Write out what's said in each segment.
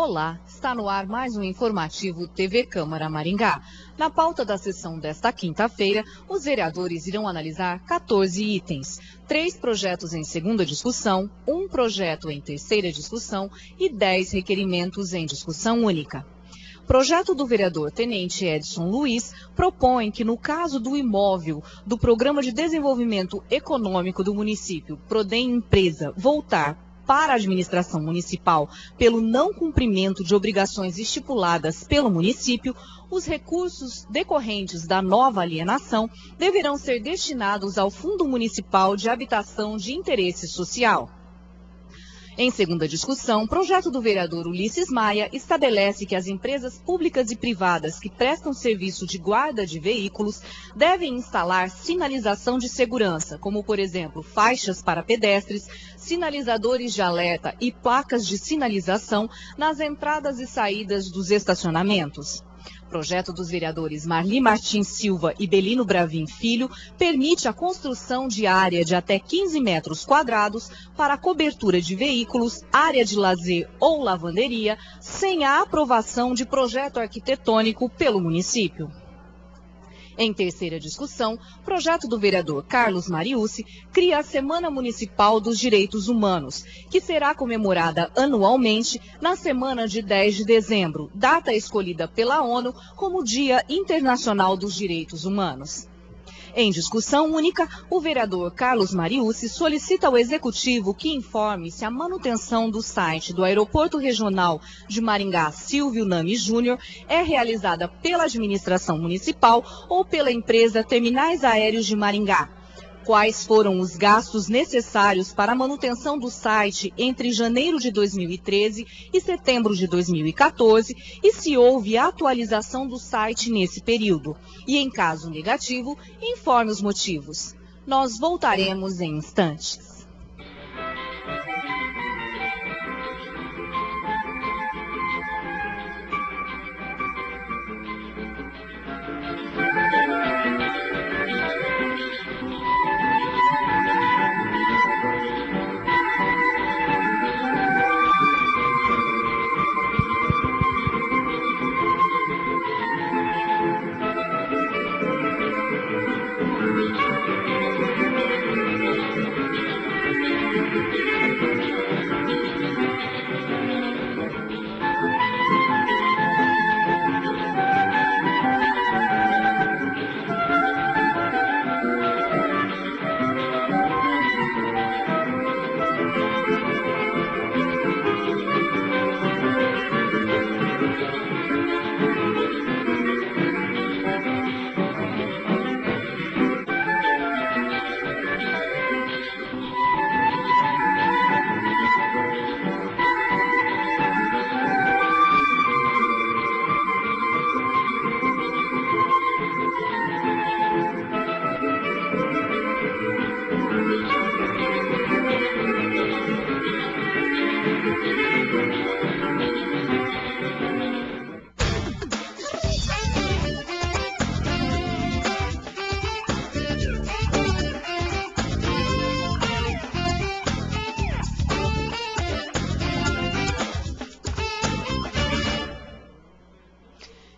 Olá, está no ar mais um informativo TV Câmara Maringá. Na pauta da sessão desta quinta-feira, os vereadores irão analisar 14 itens, 3 projetos em segunda discussão, 1 projeto em terceira discussão e 10 requerimentos em discussão única. Projeto do vereador Tenente Edson Luiz propõe que, no caso do imóvel do Programa de Desenvolvimento Econômico do município, Prodem Empresa, voltar para a administração municipal pelo não cumprimento de obrigações estipuladas pelo município, os recursos decorrentes da nova alienação deverão ser destinados ao Fundo Municipal de Habitação de Interesse Social. Em segunda discussão, o projeto do vereador Ulisses Maia estabelece que as empresas públicas e privadas que prestam serviço de guarda de veículos devem instalar sinalização de segurança, como, por exemplo, faixas para pedestres, sinalizadores de alerta e placas de sinalização nas entradas e saídas dos estacionamentos. O projeto dos vereadores Marli Martins Silva e Belino Bravin Filho permite a construção de área de até 15 metros quadrados para cobertura de veículos, área de lazer ou lavanderia, sem a aprovação de projeto arquitetônico pelo município. Em terceira discussão, o projeto do vereador Carlos Mariucci cria a Semana Municipal dos Direitos Humanos, que será comemorada anualmente na semana de 10 de dezembro, data escolhida pela ONU como Dia Internacional dos Direitos Humanos. Em discussão única, o vereador Carlos Mariucci solicita ao Executivo que informe se a manutenção do site do Aeroporto Regional de Maringá Silvio Nami Júnior é realizada pela administração municipal ou pela empresa Terminais Aéreos de Maringá. Quais foram os gastos necessários para a manutenção do site entre janeiro de 2013 e setembro de 2014 e se houve atualização do site nesse período. E, em caso negativo, informe os motivos. Nós voltaremos em instantes.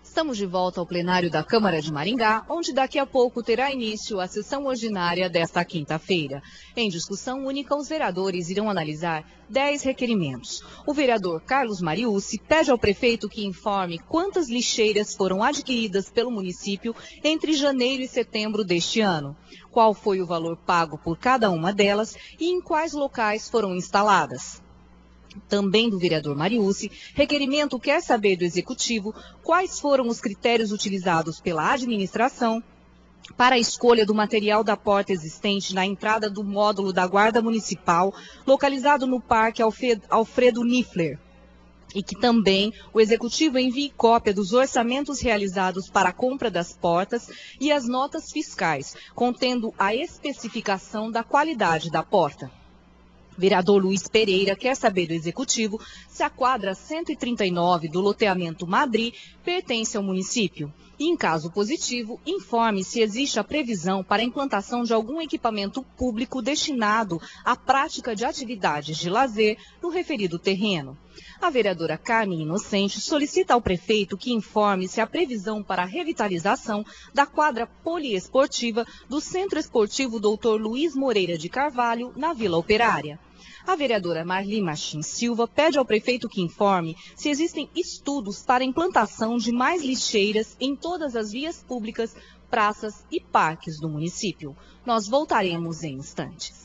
Estamos de volta ao plenário da Câmara de Maringá, onde daqui a pouco terá início a sessão ordinária desta quinta-feira. Em discussão única, os vereadores irão analisar 10 requerimentos. O vereador Carlos Mariucci pede ao prefeito que informe quantas lixeiras foram adquiridas pelo município entre janeiro e setembro deste ano, qual foi o valor pago por cada uma delas e em quais locais foram instaladas. Também do vereador Mariucci, requerimento quer saber do Executivo quais foram os critérios utilizados pela administração para a escolha do material da porta existente na entrada do módulo da Guarda Municipal, localizado no Parque Alfredo Niffler, e que também o Executivo envie cópia dos orçamentos realizados para a compra das portas e as notas fiscais, contendo a especificação da qualidade da porta. Vereador Luiz Pereira quer saber do Executivo se a quadra 139 do loteamento Madri pertence ao município E, em caso positivo, informe se existe a previsão para a implantação de algum equipamento público destinado à prática de atividades de lazer no referido terreno. A vereadora Carmen Inocente solicita ao prefeito que informe se há previsão para a revitalização da quadra poliesportiva do Centro Esportivo Dr. Luiz Moreira de Carvalho, na Vila Operária. A vereadora Marli Martins Silva pede ao prefeito que informe se existem estudos para a implantação de mais lixeiras em todas as vias públicas, praças e parques do município. Nós voltaremos em instantes.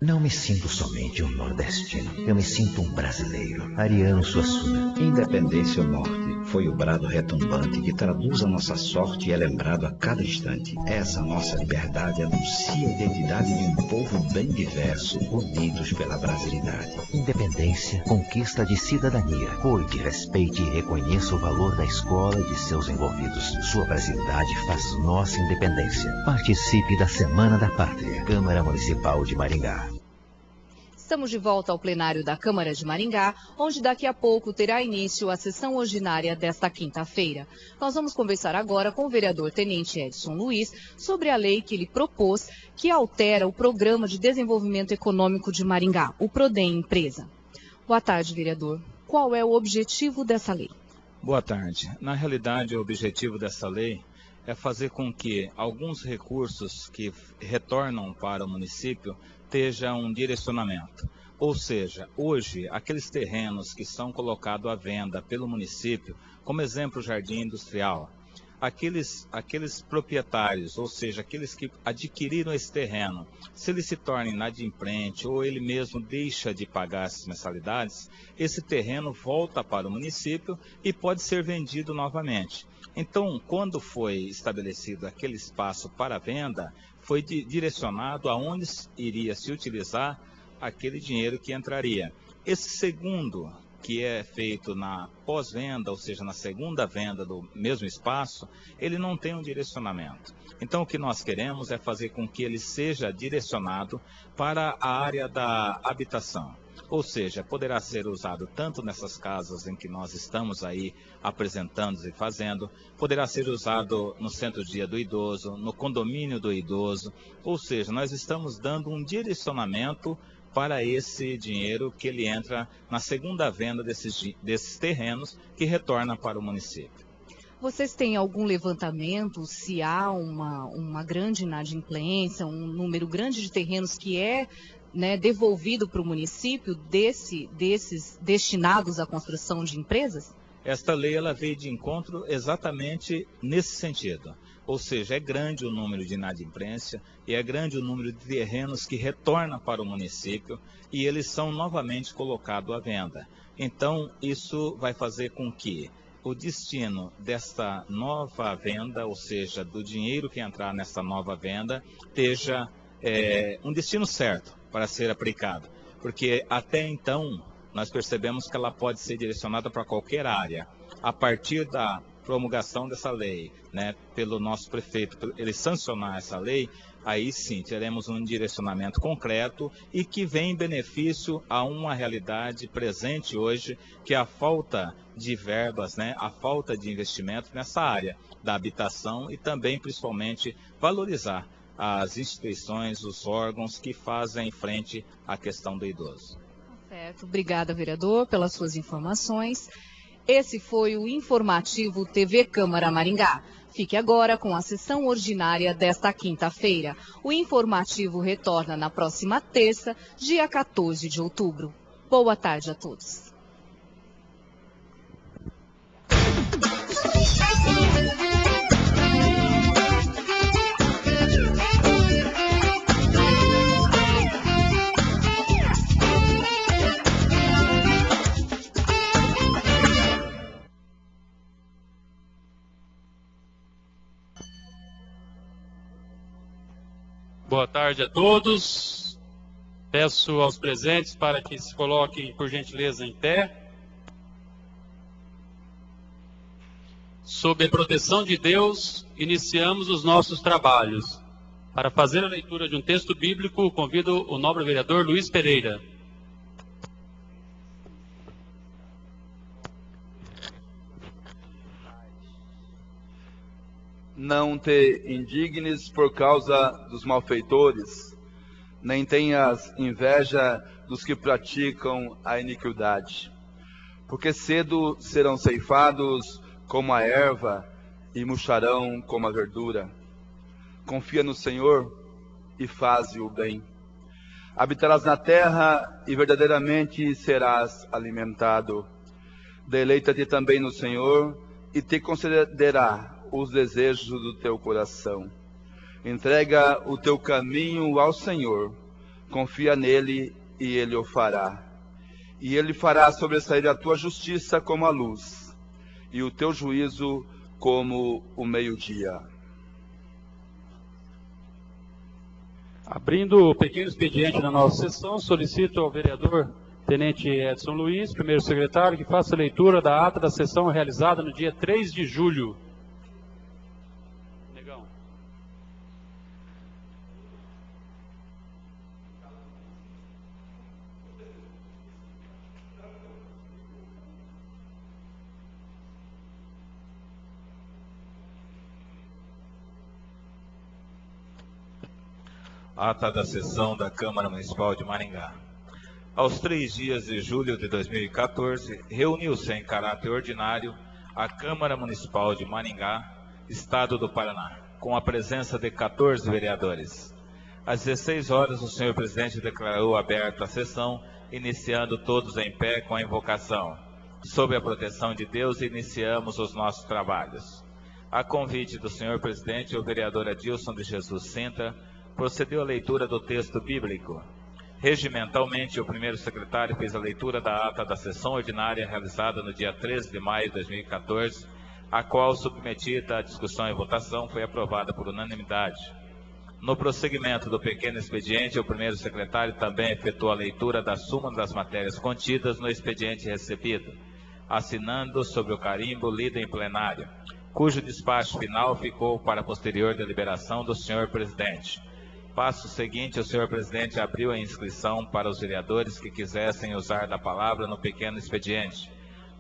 Não me sinto somente um nordestino, eu me sinto um brasileiro. Ariano Suassuna. Independência ou morte, foi o brado retumbante que traduz a nossa sorte e é lembrado a cada instante. Essa nossa liberdade anuncia a identidade de um povo bem diverso, unidos pela brasilidade. Independência, conquista de cidadania. Cuide, respeite e reconheça o valor da escola e de seus envolvidos. Sua brasilidade faz nossa independência. Participe da Semana da Pátria. Câmara Municipal de Maringá. Estamos de volta ao plenário da Câmara de Maringá, onde daqui a pouco terá início a sessão ordinária desta quinta-feira. Nós vamos conversar agora com o vereador Tenente Edson Luiz sobre a lei que ele propôs, que altera o Programa de Desenvolvimento Econômico de Maringá, o PRODEM Empresa. Boa tarde, vereador. Qual é o objetivo dessa lei? Boa tarde. Na realidade, o objetivo dessa lei é fazer com que alguns recursos que retornam para o município esteja um direcionamento. Ou seja, hoje, aqueles terrenos que são colocados à venda pelo município, como exemplo o Jardim Industrial, aqueles proprietários, ou seja, aqueles que adquiriram esse terreno, se ele se torna inadimplente ou ele mesmo deixa de pagar essas mensalidades, esse terreno volta para o município e pode ser vendido novamente. Então, quando foi estabelecido aquele espaço para venda, foi direcionado aonde iria se utilizar aquele dinheiro que entraria. Esse segundo, que é feito na pós-venda, ou seja, na segunda venda do mesmo espaço, ele não tem um direcionamento. Então, o que nós queremos é fazer com que ele seja direcionado para a área da habitação. Ou seja, poderá ser usado tanto nessas casas em que nós estamos aí apresentando e fazendo, poderá ser usado no centro-dia do idoso, no condomínio do idoso, ou seja, nós estamos dando um direcionamento para esse dinheiro que ele entra na segunda venda desses terrenos que retorna para o município. Vocês têm algum levantamento se há uma grande inadimplência, um número grande de terrenos que é devolvido para o município desses destinados à construção de empresas? Esta lei ela veio de encontro exatamente nesse sentido. Ou seja, é grande o número de inadimplência e é grande o número de terrenos que retornam para o município e eles são novamente colocados à venda. Então, isso vai fazer com que o destino desta nova venda, ou seja, do dinheiro que entrar nessa nova venda, esteja um destino certo para ser aplicado. Porque até então, nós percebemos que ela pode ser direcionada para qualquer área. A partir da promulgação dessa lei, pelo nosso prefeito, ele sancionar essa lei, aí sim teremos um direcionamento concreto e que vem em benefício a uma realidade presente hoje, que é a falta de verbas, a falta de investimento nessa área da habitação e também, principalmente, valorizar as instituições, os órgãos que fazem frente à questão do idoso. Certo. Obrigada, vereador, pelas suas informações. Esse foi o informativo TV Câmara Maringá. Fique agora com a sessão ordinária desta quinta-feira. O informativo retorna na próxima terça, dia 14 de outubro. Boa tarde a todos. Boa tarde a todos. Peço aos presentes para que se coloquem, por gentileza, em pé. Sob a proteção de Deus, iniciamos os nossos trabalhos. Para fazer a leitura de um texto bíblico, convido o nobre vereador Luiz Pereira. Não te indignes por causa dos malfeitores, nem tenhas inveja dos que praticam a iniquidade, porque cedo serão ceifados como a erva e murcharão como a verdura. Confia no Senhor e faze o bem. Habitarás na terra e verdadeiramente serás alimentado. Deleita-te também no Senhor e te concederá os desejos do teu coração. Entrega o teu caminho ao Senhor, confia nele e ele o fará. E ele fará sobressair a tua justiça como a luz, e o teu juízo como o meio-dia. Abrindo o pequeno expediente da nossa sessão, solicito ao vereador Tenente Edson Luiz, primeiro secretário, que faça a leitura da ata da sessão realizada no dia 3 de julho. Ata da sessão da Câmara Municipal de Maringá. Aos 3 dias de julho de 2014, reuniu-se em caráter ordinário a Câmara Municipal de Maringá, Estado do Paraná, com a presença de 14 vereadores. Às 16 horas, o senhor presidente declarou aberta a sessão, iniciando todos em pé com a invocação. Sob a proteção de Deus, iniciamos os nossos trabalhos. A convite do senhor presidente, o vereador Adilson de Jesus Sintra procedeu à leitura do texto bíblico. Regimentalmente, o primeiro secretário fez a leitura da ata da sessão ordinária realizada no dia 13 de maio de 2014, a qual, submetida à discussão e votação, foi aprovada por unanimidade. No prosseguimento do pequeno expediente, o primeiro secretário também efetuou a leitura da súmula das matérias contidas no expediente recebido, assinando sobre o carimbo lido em plenário, cujo despacho final ficou para a posterior deliberação do senhor presidente. Passo seguinte, o senhor presidente abriu a inscrição para os vereadores que quisessem usar da palavra no pequeno expediente.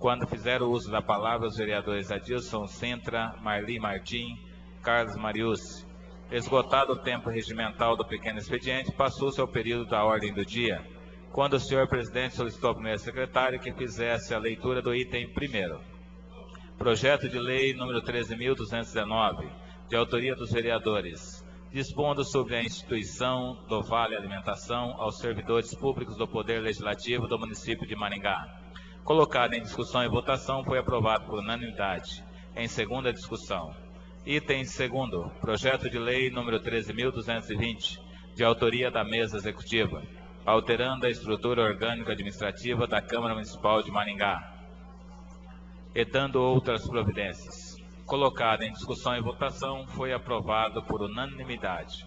Quando fizeram uso da palavra, os vereadores Adilson Sintra, Marli Martim, Carlos Mariucci. Esgotado o tempo regimental do pequeno expediente, passou-se ao período da ordem do dia, quando o senhor presidente solicitou ao primeiro secretário que fizesse a leitura do item primeiro. Projeto de lei número 13.219, de autoria dos vereadores, dispondo sobre a instituição do Vale Alimentação aos servidores públicos do Poder Legislativo do município de Maringá. Colocado em discussão e votação, foi aprovado por unanimidade. Em segunda discussão. Item segundo, projeto de lei número 13.220, de autoria da mesa executiva, alterando a estrutura orgânica administrativa da Câmara Municipal de Maringá, e dando outras providências. Colocado em discussão e votação, foi aprovado por unanimidade.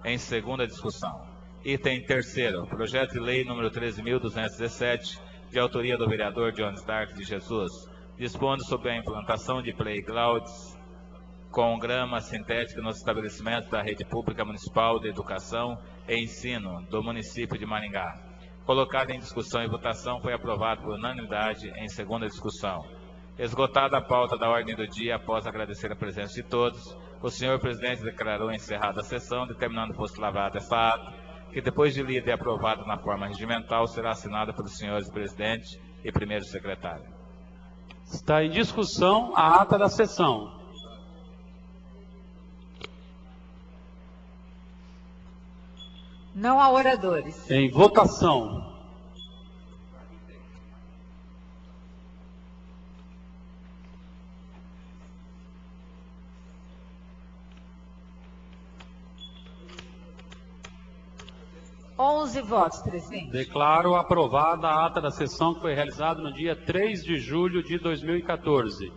Em segunda discussão. Item terceiro, projeto de lei número 13.217, de autoria do vereador Jones Dark de Jesus, dispondo sobre a implantação de playgrounds com grama sintética nos estabelecimentos da rede pública municipal de educação e ensino do município de Maringá. Colocado em discussão e votação, foi aprovado por unanimidade em segunda discussão. Esgotada a pauta da ordem do dia, após agradecer a presença de todos, o senhor presidente declarou encerrada a sessão, determinando fosse lavada essa ata, que depois de lida e aprovada na forma regimental, será assinada pelos senhores presidente e primeiro secretário. Está em discussão a ata da sessão. Não há oradores. Em votação. Votos, presidente. Declaro aprovada a ata da sessão que foi realizada no dia 3 de julho de 2014.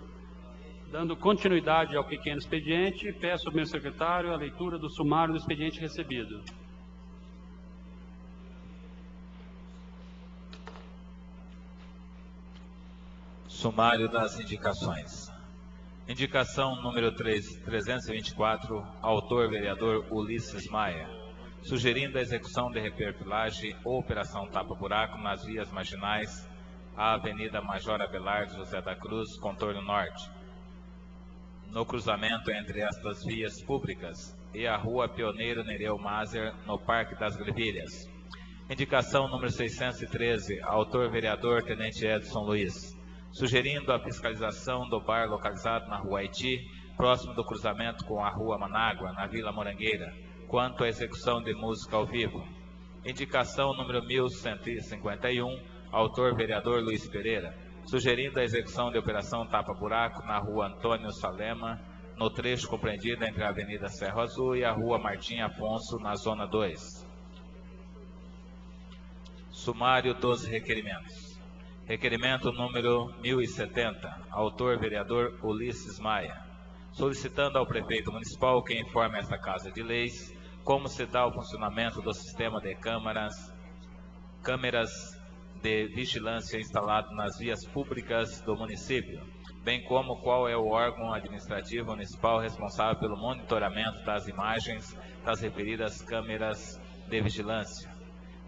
Dando continuidade ao pequeno expediente, peço ao meu secretário a leitura do sumário do expediente recebido. Sumário das indicações. Indicação número 324, autor vereador Ulisses Maia, sugerindo a execução de reperfilagem ou operação tapa-buraco nas vias marginais, a Avenida Major Abelardo José da Cruz, contorno norte, no cruzamento entre estas vias públicas, e a Rua Pioneiro Nereu Mazer, no Parque das Grevilhas. Indicação número 613, autor vereador Tenente Edson Luiz, sugerindo a fiscalização do bar localizado na Rua Haiti, próximo do cruzamento com a Rua Manágua, na Vila Morangueira, quanto à execução de música ao vivo. Indicação número 1151, autor vereador Luiz Pereira, sugerindo a execução de operação tapa-buraco na Rua Antônio Salema, no trecho compreendido entre a Avenida Serra Azul e a Rua Martim Afonso, na Zona 2. Sumário dos requerimentos. Requerimento número 1070, autor vereador Ulisses Maia, solicitando ao prefeito municipal que informe esta Casa de Leis como se dá o funcionamento do sistema de câmeras de vigilância instalado nas vias públicas do município, bem como qual é o órgão administrativo municipal responsável pelo monitoramento das imagens das referidas câmeras de vigilância.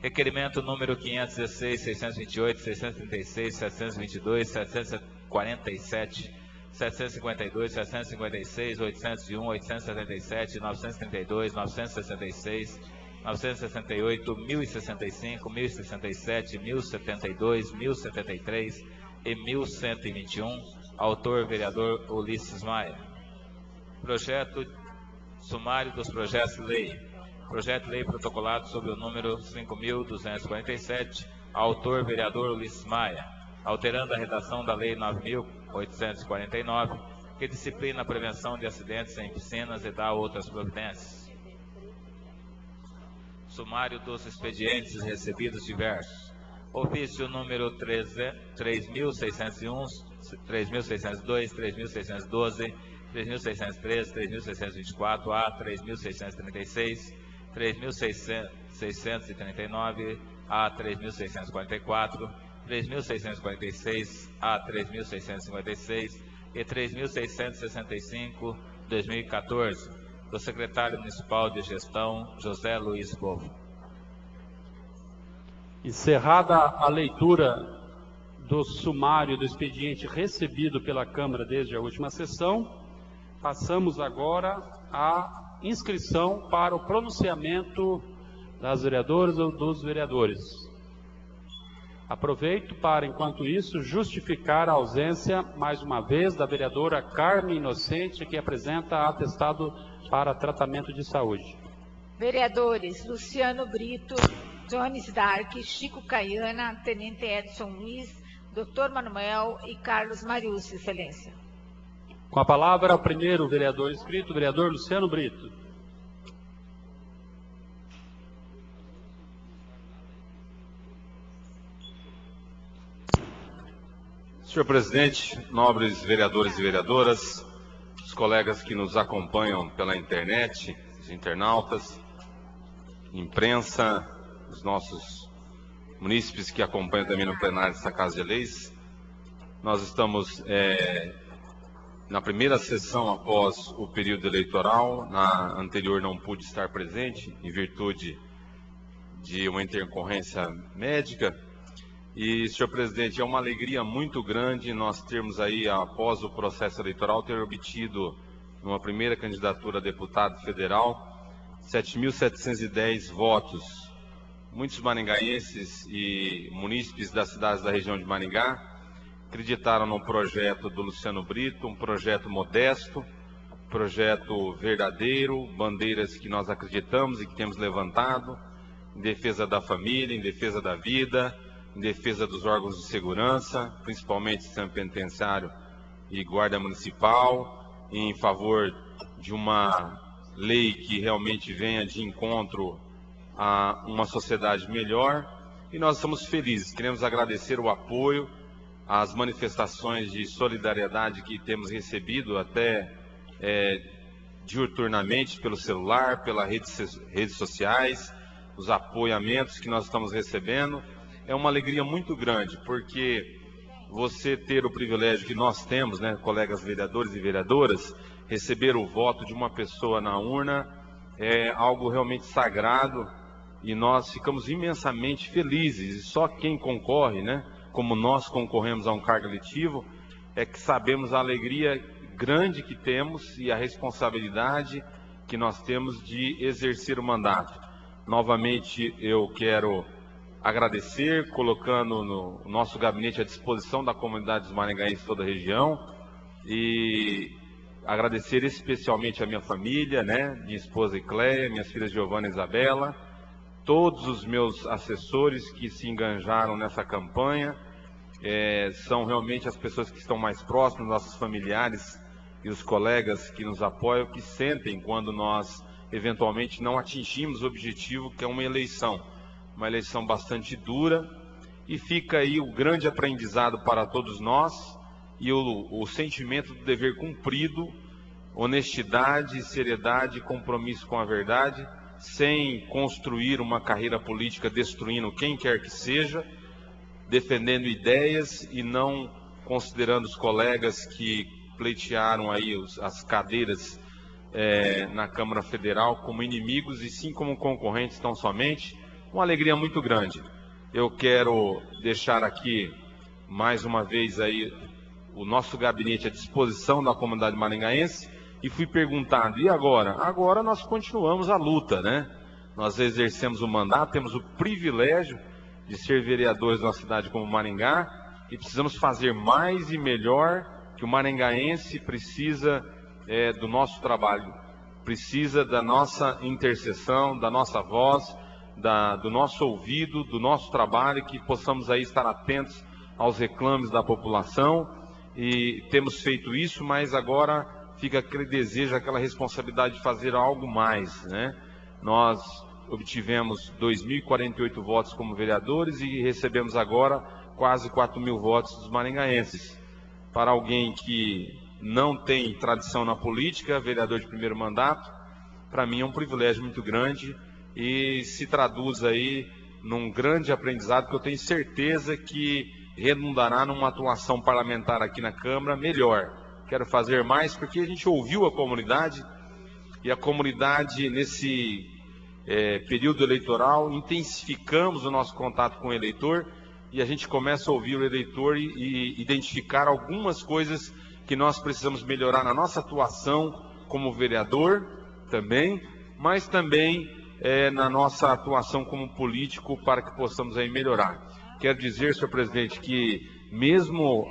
Requerimento número 516, 628, 636, 722, 747, 752, 756, 801, 877, 932, 966, 968, 1065, 1067, 1072, 1073 e 1121, autor vereador Ulisses Maia. Projeto sumário dos projetos de lei. Projeto de lei protocolado sob o número 5.247, autor vereador Ulisses Maia, alterando a redação da lei 9.849, que disciplina a prevenção de acidentes em piscinas e dá outras providências. Sumário dos expedientes recebidos diversos. Ofício número 3.601, 3.602, 3.612, 3.613, 3.624, A, 3.636, 3.639, A, 3.644, 3.646, A, 3.656 e 3.665, 2014, do secretário municipal de gestão, José Luiz Povo. Encerrada a leitura do sumário do expediente recebido pela Câmara desde a última sessão, passamos agora à inscrição para o pronunciamento das vereadoras ou dos vereadores. Aproveito para, enquanto isso, justificar a ausência, mais uma vez, da vereadora Carmen Inocente, que apresenta atestado para tratamento de saúde. Vereadores Luciano Brito, Jones Dark, Chico Caiana, Tenente Edson Luiz, Dr. Manuel e Carlos Mariúcio, Excelência. Com a palavra, o primeiro vereador inscrito, o vereador Luciano Brito. Senhor presidente, nobres vereadores e vereadoras, os colegas que nos acompanham pela internet, os internautas, imprensa, os nossos munícipes que acompanham também no plenário desta Casa de Leis, nós estamos na primeira sessão após o período eleitoral. Na anterior não pude estar presente em virtude de uma intercorrência médica. E, senhor presidente, é uma alegria muito grande nós termos aí, após o processo eleitoral, ter obtido, numa primeira candidatura a deputado federal, 7.710 votos. Muitos maringaenses e munícipes das cidades da região de Maringá acreditaram no projeto do Luciano Brito, um projeto modesto, projeto verdadeiro, bandeiras que nós acreditamos e que temos levantado, em defesa da família, em defesa da vida, em defesa dos órgãos de segurança, principalmente sistema penitenciário e guarda municipal, em favor de uma lei que realmente venha de encontro a uma sociedade melhor. E nós estamos felizes, queremos agradecer o apoio, as manifestações de solidariedade que temos recebido até diuturnamente pelo celular, pelas redes sociais, os apoiamentos que nós estamos recebendo. É uma alegria muito grande, porque você ter o privilégio que nós temos, né, colegas vereadores e vereadoras, receber o voto de uma pessoa na urna é algo realmente sagrado e nós ficamos imensamente felizes. E só quem concorre, né, como nós concorremos a um cargo eletivo, é que sabemos a alegria grande que temos e a responsabilidade que nós temos de exercer o mandato. Novamente eu quero agradecer, colocando no nosso gabinete à disposição da comunidade dos maringaenses de toda a região, e agradecer especialmente a minha família, né, minha esposa Icléia, minhas filhas Giovana e Isabela, todos os meus assessores que se enganjaram nessa campanha, são realmente as pessoas que estão mais próximas, nossos familiares e os colegas que nos apoiam, que sentem quando nós eventualmente não atingimos o objetivo, que é uma eleição bastante dura, e fica aí o grande aprendizado para todos nós e o sentimento do dever cumprido, honestidade, seriedade, compromisso com a verdade, sem construir uma carreira política destruindo quem quer que seja, defendendo ideias e não considerando os colegas que pleitearam aí as cadeiras na Câmara Federal como inimigos e sim como concorrentes tão somente. Uma alegria muito grande. Eu quero deixar aqui mais uma vez aí o nosso gabinete à disposição da comunidade maringaense, e fui perguntado, e agora? Agora nós continuamos a luta, né? Nós exercemos o mandato, temos o privilégio de ser vereadores da cidade como Maringá, e precisamos fazer mais e melhor, que o maringaense precisa do nosso trabalho, precisa da nossa intercessão, da nossa voz, do nosso ouvido, do nosso trabalho, que possamos aí estar atentos aos reclames da população, e temos feito isso, mas agora fica aquele desejo, aquela responsabilidade de fazer algo mais, né? Nós obtivemos 2.048 votos como vereadores e recebemos agora quase 4.000 votos dos maringaenses. Para alguém que não tem tradição na política, vereador de primeiro mandato, para mim é um privilégio muito grande e se traduz aí num grande aprendizado que eu tenho certeza que redundará numa atuação parlamentar aqui na Câmara melhor. Quero fazer mais porque a gente ouviu a comunidade, e a comunidade nesse período eleitoral intensificamos o nosso contato com o eleitor, e a gente começa a ouvir o eleitor e identificar algumas coisas que nós precisamos melhorar na nossa atuação como vereador também, mas também na nossa atuação como político, para que possamos aí melhorar. Quero dizer, senhor presidente, que mesmo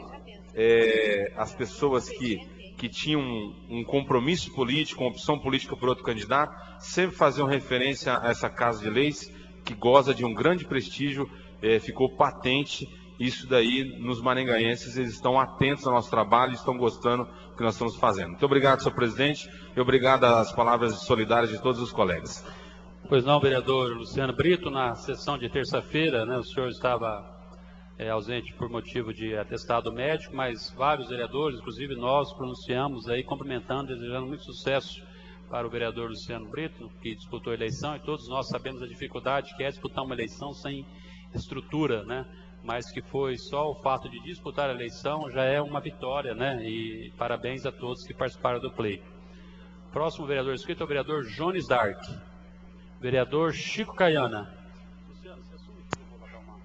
as pessoas que tinham um compromisso político, uma opção política por outro candidato, sempre faziam referência a essa Casa de Leis, que goza de um grande prestígio, ficou patente isso daí nos maringaenses, eles estão atentos ao nosso trabalho e estão gostando do que nós estamos fazendo. Muito obrigado, senhor presidente, e obrigado às palavras solidárias de todos os colegas. Pois não, vereador Luciano Brito, na sessão de terça-feira, né, o senhor estava ausente por motivo de atestado médico, mas vários vereadores, inclusive nós, pronunciamos aí, cumprimentando, desejando muito sucesso para o vereador Luciano Brito, que disputou a eleição, e todos nós sabemos a dificuldade que é disputar uma eleição sem estrutura, né? Mas que foi só o fato de disputar a eleição já é uma vitória, né? E parabéns a todos que participaram do pleito. Próximo vereador inscrito é o vereador Jones Dark. Vereador Chico Caiana. Luciano, você assume que eu vou botar uma...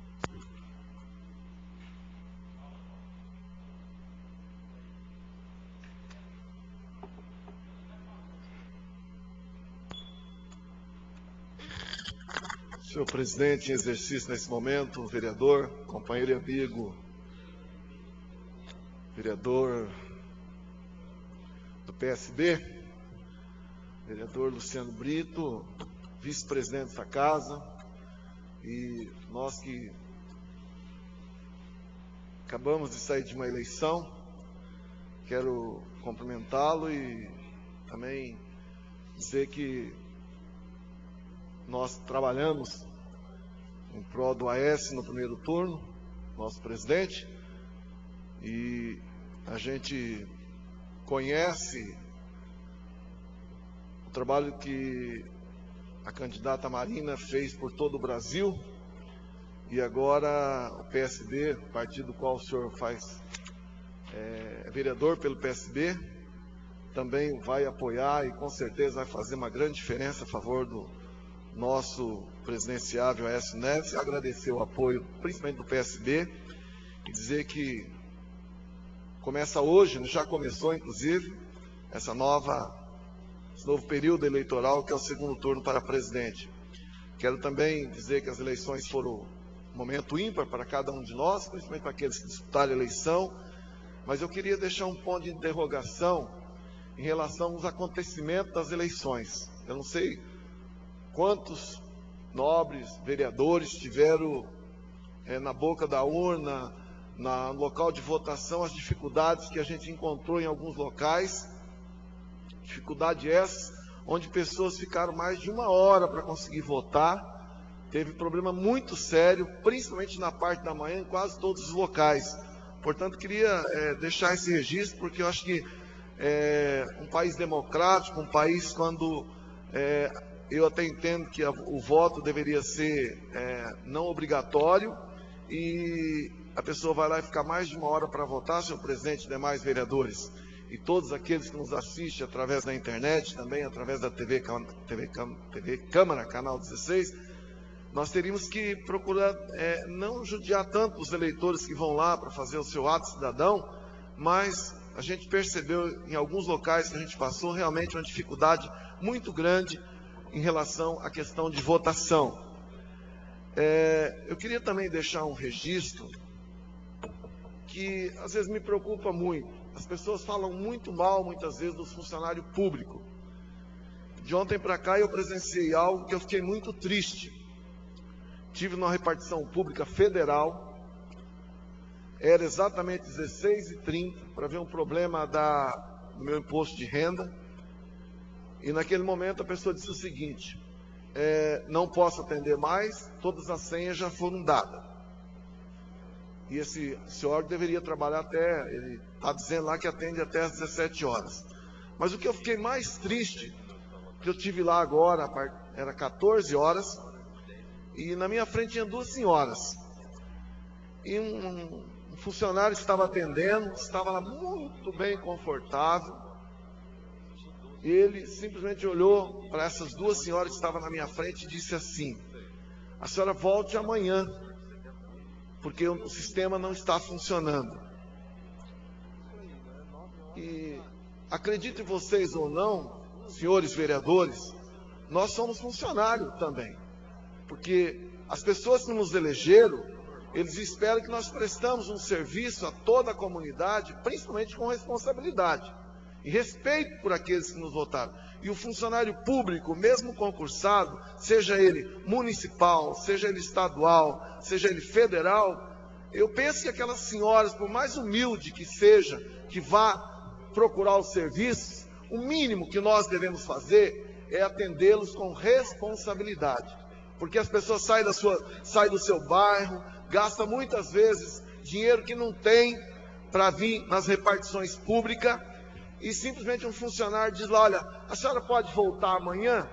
Senhor presidente, em exercício nesse momento, vereador, companheiro e amigo, vereador do PSD, vereador Luciano Brito, vice-presidente dessa casa, E nós que acabamos de sair de uma eleição, quero cumprimentá-lo e também dizer que nós trabalhamos em prol do Aécio no primeiro turno, nosso presidente, e a gente conhece o trabalho que a candidata Marina fez por todo o Brasil, e agora o PSD, partido do qual o senhor é vereador pelo PSD, também vai apoiar e com certeza vai fazer uma grande diferença a favor do nosso presidenciável Aécio Neves. Agradecer o apoio, principalmente do PSD, e dizer que começa hoje, já começou inclusive, esse novo período eleitoral, que é o segundo turno para presidente. Quero também dizer que as eleições foram um momento ímpar para cada um de nós, principalmente para aqueles que disputaram a eleição, mas eu queria deixar um ponto de interrogação em relação aos acontecimentos das eleições. Eu não sei quantos nobres vereadores tiveram na boca da urna, no local de votação, as dificuldades que a gente encontrou em alguns locais, dificuldade essa, onde pessoas ficaram mais de 1 hora para conseguir votar, teve problema muito sério, principalmente na parte da manhã, em quase todos os locais. Portanto, queria deixar esse registro, porque eu acho que um país democrático, um país quando eu até entendo que o voto deveria ser não obrigatório, e a pessoa vai lá e ficar mais de 1 hora para votar, senhor presidente e demais vereadores, e todos aqueles que nos assistem através da internet, também através da TV Câmara, canal 16, nós teríamos que procurar não judiar tanto os eleitores que vão lá para fazer o seu ato cidadão, mas a gente percebeu em alguns locais que a gente passou realmente uma dificuldade muito grande em relação à questão de votação. Eu queria também deixar um registro que às vezes me preocupa muito. As pessoas falam muito mal, muitas vezes, do funcionário público. De ontem para cá eu presenciei algo que eu fiquei muito triste. Tive numa repartição pública federal, era exatamente 16h30, para ver um problema do meu imposto de renda, e naquele momento a pessoa disse o seguinte: não posso atender mais, todas as senhas já foram dadas. E esse senhor deveria trabalhar ele está dizendo lá que atende até às 17 horas. Mas o que eu fiquei mais triste, que eu tive lá agora, era 14 horas, e na minha frente tinha 2 senhoras. E um funcionário estava atendendo, estava lá muito bem confortável. E ele simplesmente olhou para essas 2 senhoras que estavam na minha frente e disse assim: a senhora volte amanhã, porque o sistema não está funcionando. E acreditem vocês ou não, senhores vereadores, nós somos funcionários também. Porque as pessoas que nos elegeram, eles esperam que nós prestamos um serviço a toda a comunidade, principalmente com responsabilidade e respeito por aqueles que nos votaram. E o funcionário público, mesmo concursado, seja ele municipal, seja ele estadual, seja ele federal, eu penso que aquelas senhoras, por mais humilde que seja, que vá procurar os serviços, o mínimo que nós devemos fazer é atendê-los com responsabilidade. Porque as pessoas saem do seu bairro, gastam muitas vezes dinheiro que não tem para vir nas repartições públicas, e simplesmente um funcionário diz lá: olha, a senhora pode voltar amanhã?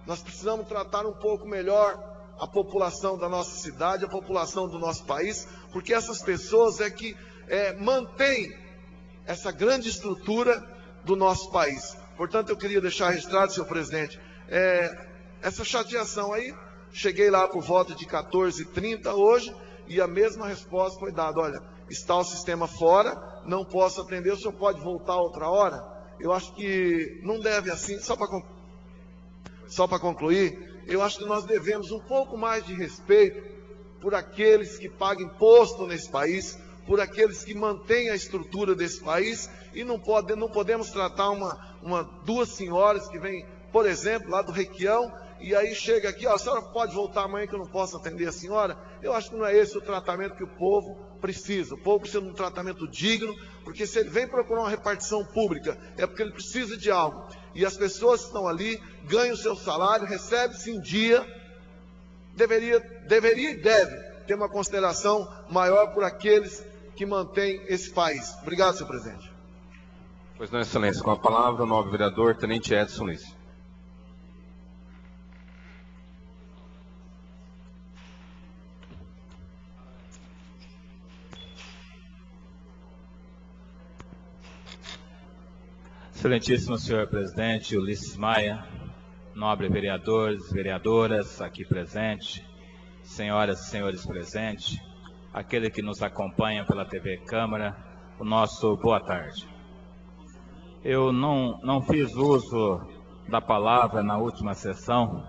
Nós precisamos tratar um pouco melhor a população da nossa cidade, a população do nosso país, porque essas pessoas é que mantêm essa grande estrutura do nosso país. Portanto, eu queria deixar registrado, senhor presidente, essa chateação aí. Cheguei lá por volta de 14h30 hoje, e a mesma resposta foi dada: olha, está o sistema fora, não posso atender, o senhor pode voltar outra hora? Eu acho que não deve assim. Só para concluir, eu acho que nós devemos um pouco mais de respeito por aqueles que pagam imposto nesse país, por aqueles que mantêm a estrutura desse país, e não podemos tratar 2 senhoras que vêm, por exemplo, lá do Requião, e aí chega aqui, ó, a senhora pode voltar amanhã que eu não posso atender a senhora. Eu acho que não é esse o tratamento que o povo precisa. O povo precisa de um tratamento digno, porque se ele vem procurar uma repartição pública, é porque ele precisa de algo. E as pessoas que estão ali ganham o seu salário, recebem-se em dia, deveria e deve ter uma consideração maior por aqueles que mantêm esse país. Obrigado, senhor presidente. Pois não, excelência. Com a palavra, o nobre vereador, tenente Edson Luiz. Excelentíssimo senhor presidente Ulisses Maia, nobres vereadores, vereadoras aqui presentes, senhoras e senhores presentes, aquele que nos acompanha pela TV Câmara, o nosso boa tarde. Eu não fiz uso da palavra na última sessão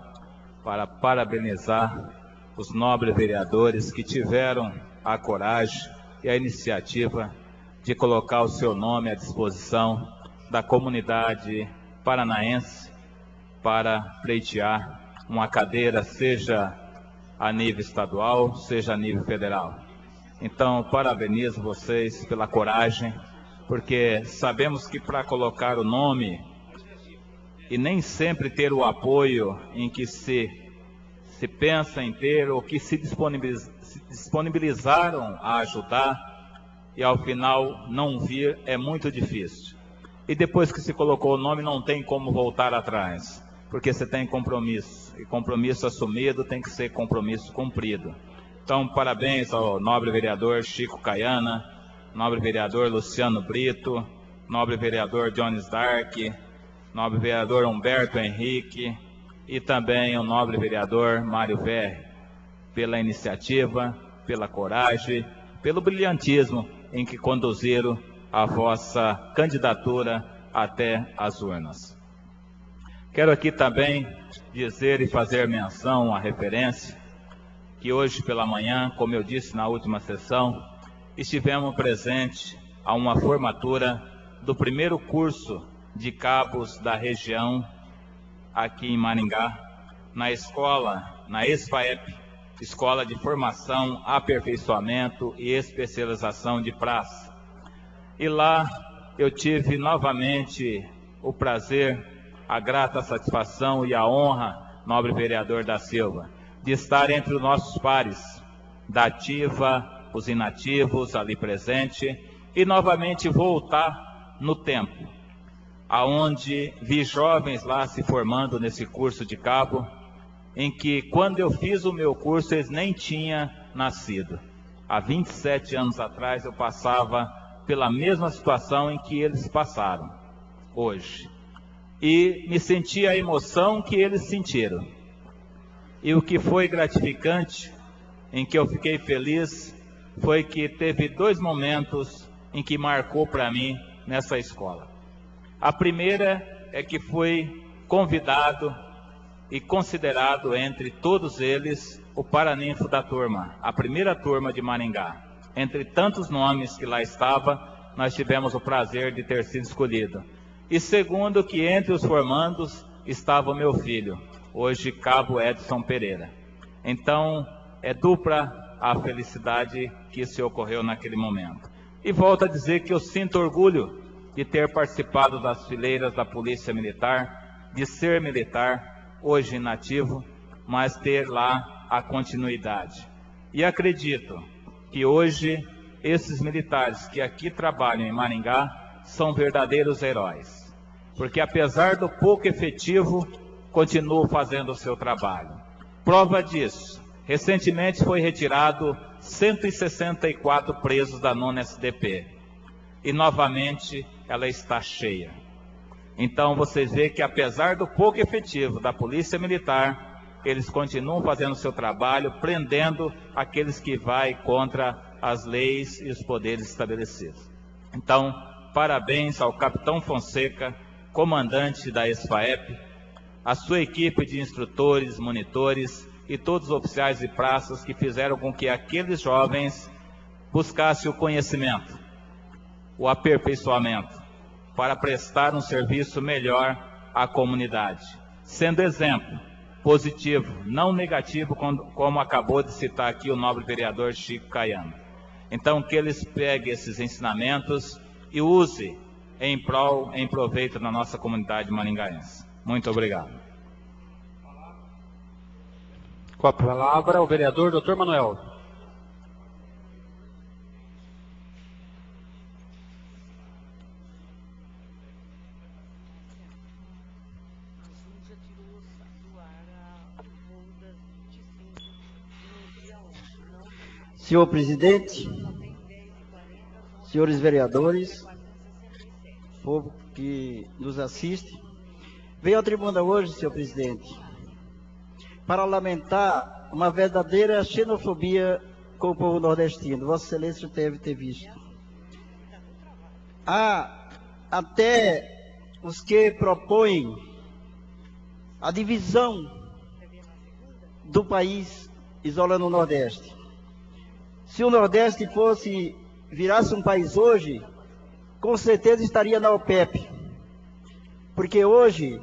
para parabenizar os nobres vereadores que tiveram a coragem e a iniciativa de colocar o seu nome à disposição da comunidade paranaense para pleitear uma cadeira, seja a nível estadual, seja a nível federal. Então, parabenizo vocês pela coragem, porque sabemos que para colocar o nome e nem sempre ter o apoio em que se pensa em ter ou que se disponibilizaram a ajudar e ao final não vir é muito difícil. E depois que se colocou o nome não tem como voltar atrás, porque você tem compromisso, e compromisso assumido tem que ser compromisso cumprido. Então, parabéns ao nobre vereador Chico Caiana, nobre vereador Luciano Brito, nobre vereador Jones Dark, nobre vereador Humberto Henrique e também o nobre vereador Mário Verri, pela iniciativa, pela coragem, pelo brilhantismo em que conduziram a vossa candidatura até as urnas. Quero aqui também dizer e fazer menção à referência que hoje pela manhã, como eu disse na última sessão, estivemos presentes a uma formatura do primeiro curso de cabos da região aqui em Maringá, na escola, na ESFAEP, Escola de Formação, Aperfeiçoamento e Especialização de Praça. E lá eu tive novamente o prazer, a grata satisfação e a honra, nobre vereador da Silva, de estar entre os nossos pares, da ativa, os inativos ali presente, e novamente voltar no tempo, aonde vi jovens lá se formando nesse curso de cabo, em que quando eu fiz o meu curso eles nem tinham nascido. Há 27 anos atrás eu passava pela mesma situação em que eles passaram hoje. E me senti a emoção que eles sentiram. E o que foi gratificante, em que eu fiquei feliz, foi que teve dois momentos em que marcou para mim nessa escola. A primeira é que fui convidado e considerado entre todos eles o paraninfo da turma, a primeira turma de Maringá. Entre tantos nomes que lá estava, nós tivemos o prazer de ter sido escolhido. E segundo, que entre os formandos estava o meu filho, hoje Cabo Edson Pereira. Então, é dupla a felicidade que se ocorreu naquele momento. E volto a dizer que eu sinto orgulho de ter participado das fileiras da Polícia Militar, de ser militar, hoje inativo, mas ter lá a continuidade. E acredito que hoje esses militares que aqui trabalham em Maringá são verdadeiros heróis, porque apesar do pouco efetivo, continuam fazendo o seu trabalho. Prova disso, recentemente foi retirado 164 presos da 9ª SDP, e novamente ela está cheia. Então vocês veem que apesar do pouco efetivo da Polícia Militar, eles continuam fazendo o seu trabalho, prendendo aqueles que vão contra as leis e os poderes estabelecidos. Então, parabéns ao capitão Fonseca, comandante da ESFAEP, a sua equipe de instrutores, monitores e todos os oficiais de praças que fizeram com que aqueles jovens buscassem o conhecimento, o aperfeiçoamento, para prestar um serviço melhor à comunidade, sendo exemplo positivo, não negativo, como acabou de citar aqui o nobre vereador Chico Caiano. Então, que eles peguem esses ensinamentos e usem em proveito da nossa comunidade maringaense. Muito obrigado. Com a palavra, o vereador Dr. Manuel. Senhor presidente, senhores vereadores, povo que nos assiste, venho à tribuna hoje, senhor presidente, para lamentar uma verdadeira xenofobia com o povo nordestino. Vossa Excelência deve ter visto. Há até os que propõem a divisão do país, isolando o Nordeste. Se o Nordeste virasse um país hoje, com certeza estaria na OPEP. Porque hoje,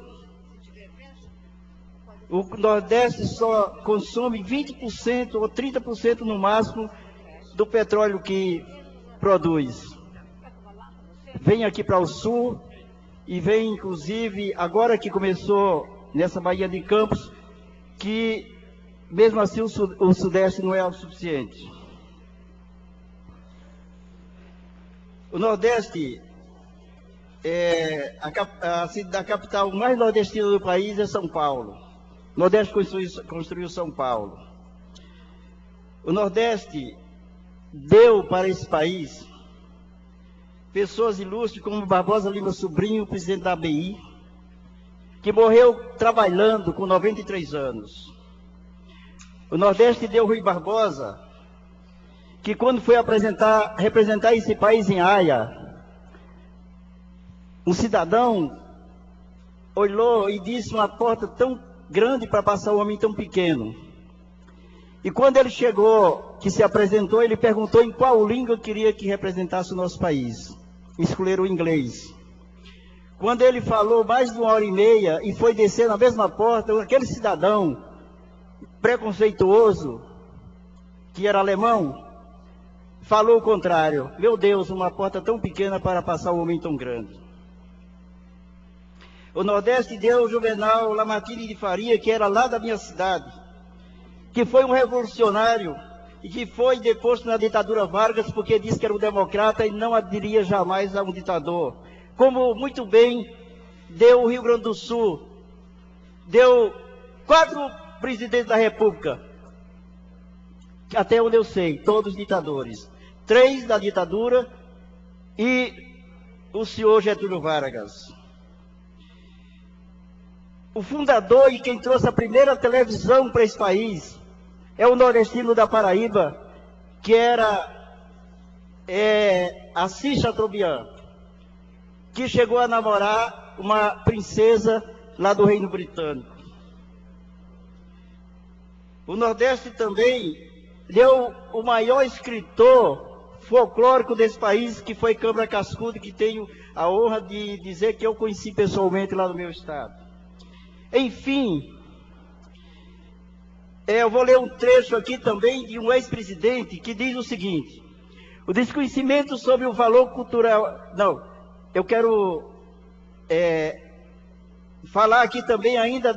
o Nordeste só consome 20% ou 30% no máximo do petróleo que produz. Vem aqui para o Sul e vem, inclusive, agora que começou nessa Baía de Campos, que mesmo assim o Sudeste não é o suficiente. O Nordeste, a capital mais nordestina do país é São Paulo. O Nordeste construiu São Paulo. O Nordeste deu para esse país pessoas ilustres como Barbosa Lima Sobrinho, presidente da ABI, que morreu trabalhando com 93 anos. O Nordeste deu Rui Barbosa, que quando foi representar esse país em Haia, um cidadão olhou e disse uma porta tão grande para passar um homem tão pequeno. E quando ele chegou, que se apresentou, ele perguntou em qual língua queria que representasse o nosso país. Escolheram o inglês. Quando ele falou mais de 1h30 e foi descer na mesma porta, aquele cidadão preconceituoso, que era alemão, falou o contrário. Meu Deus, uma porta tão pequena para passar um homem tão grande. O Nordeste deu o Juvenal Lamartine de Faria, que era lá da minha cidade, que foi um revolucionário e que foi deposto na ditadura Vargas porque disse que era um democrata e não aderiria jamais a um ditador. Como muito bem deu o Rio Grande do Sul, deu 4 presidentes da República, até onde eu sei, todos ditadores. 3 da ditadura e o senhor Getúlio Vargas. O fundador e quem trouxe a primeira televisão para esse país é o nordestino da Paraíba, que era Assis Chateaubriand, que chegou a namorar uma princesa lá do Reino Britânico. O Nordeste também deu o maior escritor folclórico desse país, que foi Câmara Cascudo, que tenho a honra de dizer que eu conheci pessoalmente lá no meu estado. Enfim, eu vou ler um trecho aqui também de um ex-presidente que diz o seguinte: o desconhecimento sobre o valor cultural... Não, eu quero falar aqui também ainda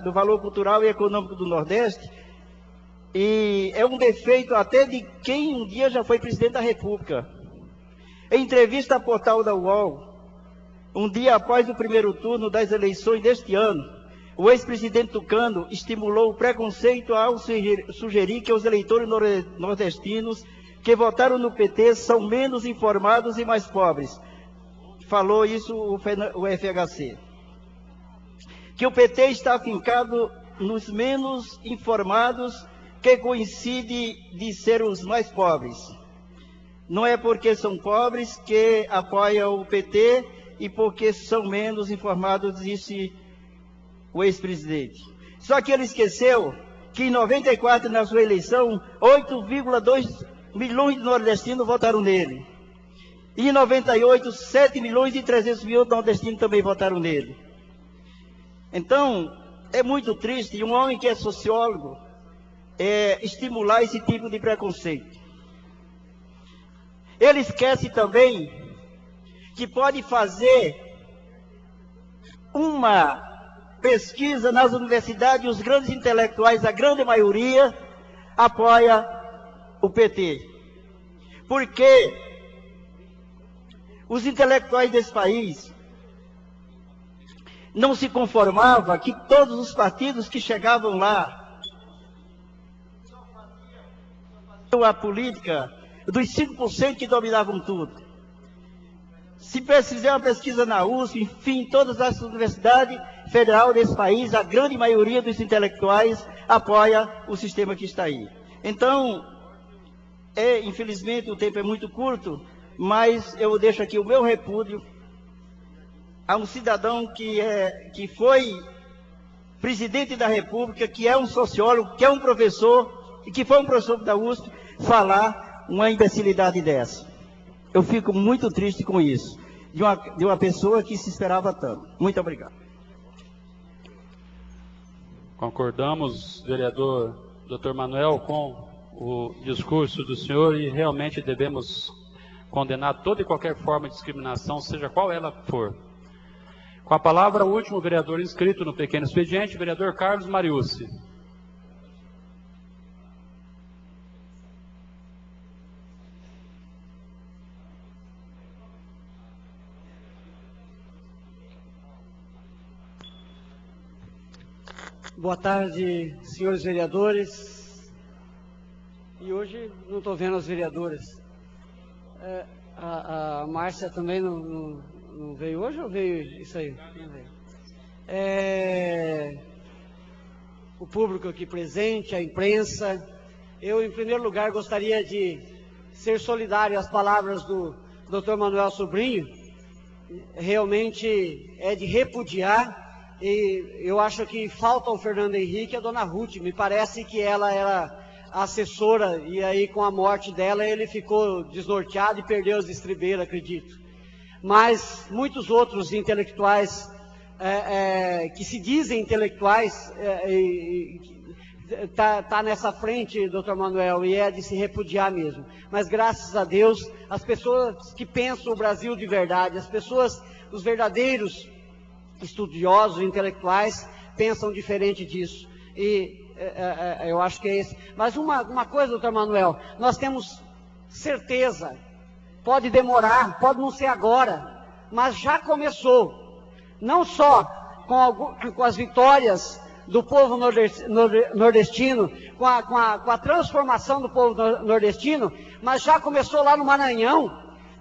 do valor cultural e econômico do Nordeste, e é um defeito até de quem um dia já foi presidente da República. Em entrevista ao portal da UOL, um dia após o primeiro turno das eleições deste ano, o ex-presidente Tucano estimulou o preconceito ao sugerir que os eleitores nordestinos que votaram no PT são menos informados e mais pobres. Falou isso o FHC. Que o PT está afincado nos menos informados, que coincide de ser os mais pobres. Não é porque são pobres que apoiam o PT e porque são menos informados, disse o ex-presidente. Só que ele esqueceu que em 94, na sua eleição, 8,2 milhões de nordestinos votaram nele. E em 98, 7 milhões e 300 mil nordestinos também votaram nele. Então, é muito triste, um homem que é sociólogo, estimular esse tipo de preconceito. Ele esquece também que pode fazer uma pesquisa nas universidades, os grandes intelectuais, a grande maioria, apoia o PT. Porque os intelectuais desse país não se conformavam que todos os partidos que chegavam lá, a política dos 5% que dominavam tudo. Se fizer uma pesquisa na USP, enfim, todas as universidades federais desse país, a grande maioria dos intelectuais apoia o sistema que está aí. Então, infelizmente o tempo é muito curto, mas eu deixo aqui o meu repúdio a um cidadão que foi presidente da República, que é um sociólogo, que é um professor, e que foi um professor da USP, falar uma imbecilidade dessa. Eu fico muito triste com isso, de uma pessoa que se esperava tanto. Muito obrigado. Concordamos, vereador Dr. Manuel, com o discurso do senhor e realmente devemos condenar toda e qualquer forma de discriminação, seja qual ela for. Com a palavra, o último vereador inscrito no pequeno expediente, vereador Carlos Mariucci. Boa tarde, senhores vereadores. E hoje não estou vendo as vereadoras. A Márcia também não veio hoje ou veio isso aí? Não veio. O público aqui presente, a imprensa. Eu, em primeiro lugar, gostaria de ser solidário às palavras do Dr. Manuel Sobrinho. Realmente é de repudiar. E eu acho que falta ao Fernando Henrique a dona Ruth. Me parece que ela era assessora e aí com a morte dela ele ficou desnorteado e perdeu as estribeiras, acredito. Mas muitos outros intelectuais que se dizem intelectuais tá nessa frente, doutor Manuel, e é de se repudiar mesmo. Mas graças a Deus, as pessoas que pensam o Brasil de verdade, as pessoas, os verdadeiros estudiosos, intelectuais, pensam diferente disso. E eu acho que é esse. Mas uma coisa, doutor Manuel, nós temos certeza, pode demorar, pode não ser agora, mas já começou. Não só com as vitórias do povo nordestino, com a transformação do povo nordestino, mas já começou lá no Maranhão.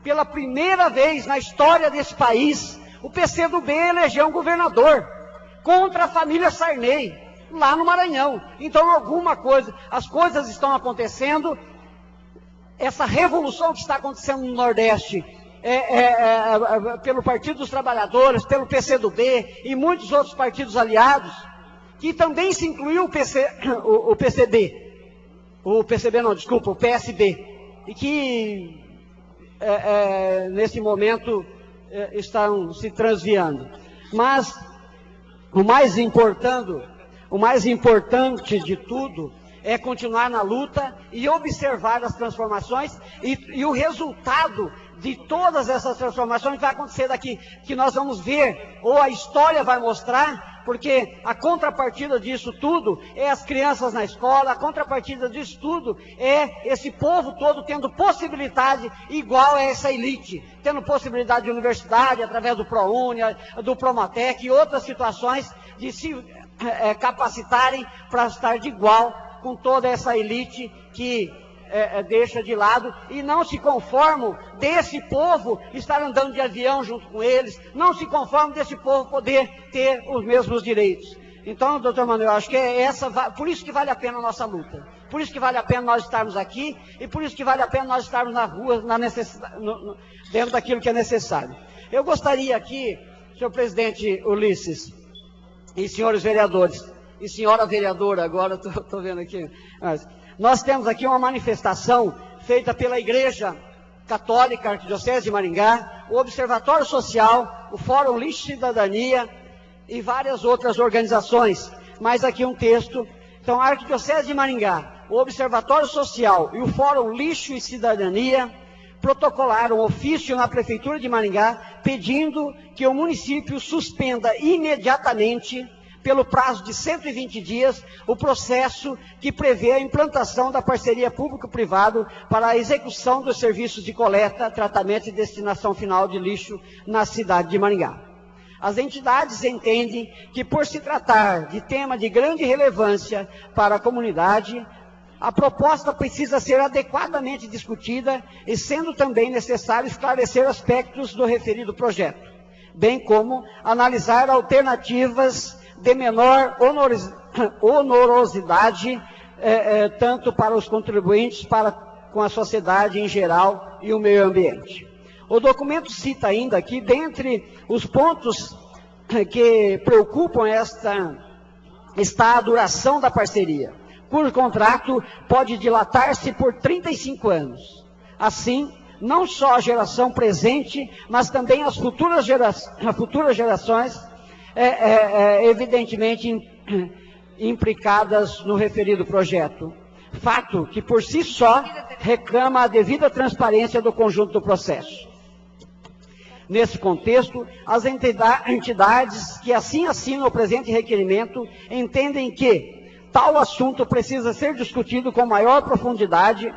Pela primeira vez na história desse país, o PCdoB elegeu um governador contra a família Sarney, lá no Maranhão. Então as coisas estão acontecendo. Essa revolução que está acontecendo no Nordeste, pelo Partido dos Trabalhadores, pelo PCdoB e muitos outros partidos aliados, que também se incluiu o PSB, e que nesse momento estão se transviando. Mas o mais importante de tudo é continuar na luta e observar as transformações e o resultado de todas essas transformações vai acontecer daqui, que nós vamos ver, ou a história vai mostrar, porque a contrapartida disso tudo é as crianças na escola, a contrapartida disso tudo é esse povo todo tendo possibilidade igual a essa elite, tendo possibilidade de universidade, através do ProUni, do Promatec e outras situações de se capacitarem para estar de igual com toda essa elite que deixa de lado e não se conformam desse povo estar andando de avião junto com eles, não se conformam desse povo poder ter os mesmos direitos. Então, doutor Manuel, acho que por isso que vale a pena a nossa luta, por isso que vale a pena nós estarmos aqui e por isso que vale a pena nós estarmos na rua, dentro daquilo que é necessário. Eu gostaria aqui, senhor presidente Ulisses, e senhores vereadores, e senhora vereadora, agora estou vendo aqui, nós temos aqui uma manifestação feita pela Igreja Católica Arquidiocese de Maringá, o Observatório Social, o Fórum Lixo Cidadania e várias outras organizações. Mas aqui um texto. Então, a Arquidiocese de Maringá, o Observatório Social e o Fórum Lixo e Cidadania protocolaram ofício na Prefeitura de Maringá pedindo que o município suspenda imediatamente, pelo prazo de 120 dias, o processo que prevê a implantação da parceria público-privado para a execução dos serviços de coleta, tratamento e destinação final de lixo na cidade de Maringá. As entidades entendem que, por se tratar de tema de grande relevância para a comunidade, a proposta precisa ser adequadamente discutida e sendo também necessário esclarecer aspectos do referido projeto, bem como analisar alternativas de menor onerosidade, tanto para os contribuintes, com a sociedade em geral e o meio ambiente. O documento cita ainda que, dentre os pontos que preocupam está a duração da parceria, cujo contrato pode dilatar-se por 35 anos. Assim, não só a geração presente, mas também as futuras gerações, evidentemente implicadas no referido projeto. Fato que, por si só, reclama a devida transparência do conjunto do processo. Nesse contexto, as entidades que assim assinam o presente requerimento entendem que tal assunto precisa ser discutido com maior profundidade,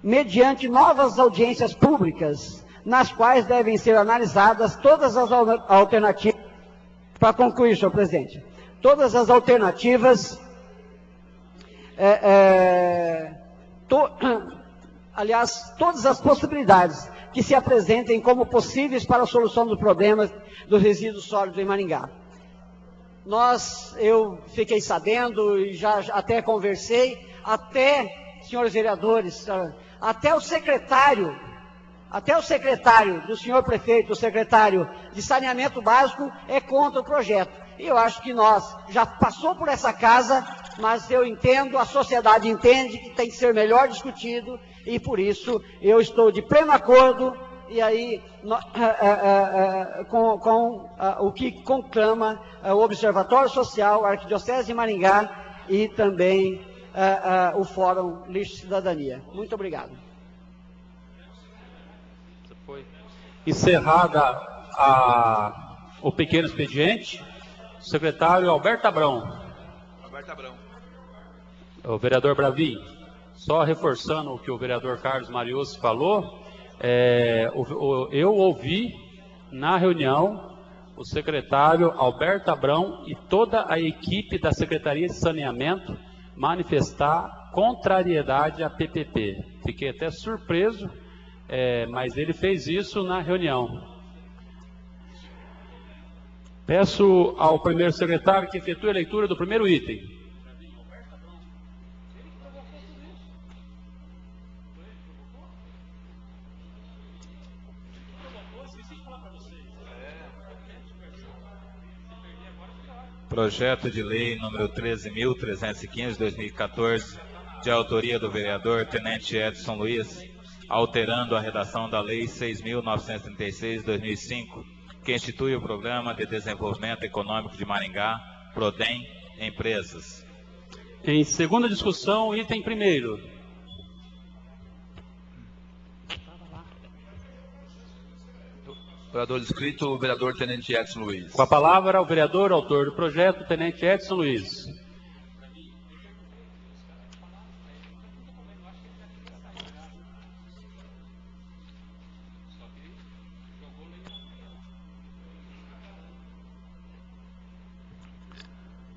mediante novas audiências públicas, nas quais devem ser analisadas todas as alternativas, para concluir, senhor presidente, todas as alternativas, aliás, todas as possibilidades que se apresentem como possíveis para a solução dos problemas dos resíduos sólidos em Maringá. Eu fiquei sabendo e já até conversei, senhores vereadores, até o secretário do senhor prefeito, o secretário de saneamento básico, é contra o projeto. E eu acho que nós já passou por essa casa, mas eu entendo, a sociedade entende que tem que ser melhor discutido, e por isso eu estou de pleno acordo, e aí com o que conclama o Observatório Social, a Arquidiocese de Maringá e também o Fórum Lixo e Cidadania. Muito obrigado. Encerrada o pequeno expediente, o secretário Alberto Abrão. O vereador Bravin, só reforçando o que o vereador Carlos Marius falou, eu ouvi na reunião o secretário Alberto Abrão e toda a equipe da Secretaria de Saneamento manifestar contrariedade à PPP. Fiquei até surpreso, mas ele fez isso na reunião. Peço ao primeiro secretário que efetue a leitura do primeiro item. Projeto de lei número 13.315, 2014, de autoria do vereador Tenente Edson Luiz, alterando a redação da Lei 6.936, 2005, que institui o Programa de Desenvolvimento Econômico de Maringá, PRODEM, Empresas. Em segunda discussão, item primeiro. Vereador inscrito, o vereador Tenente Edson Luiz. Com a palavra, o vereador autor do projeto, Tenente Edson Luiz.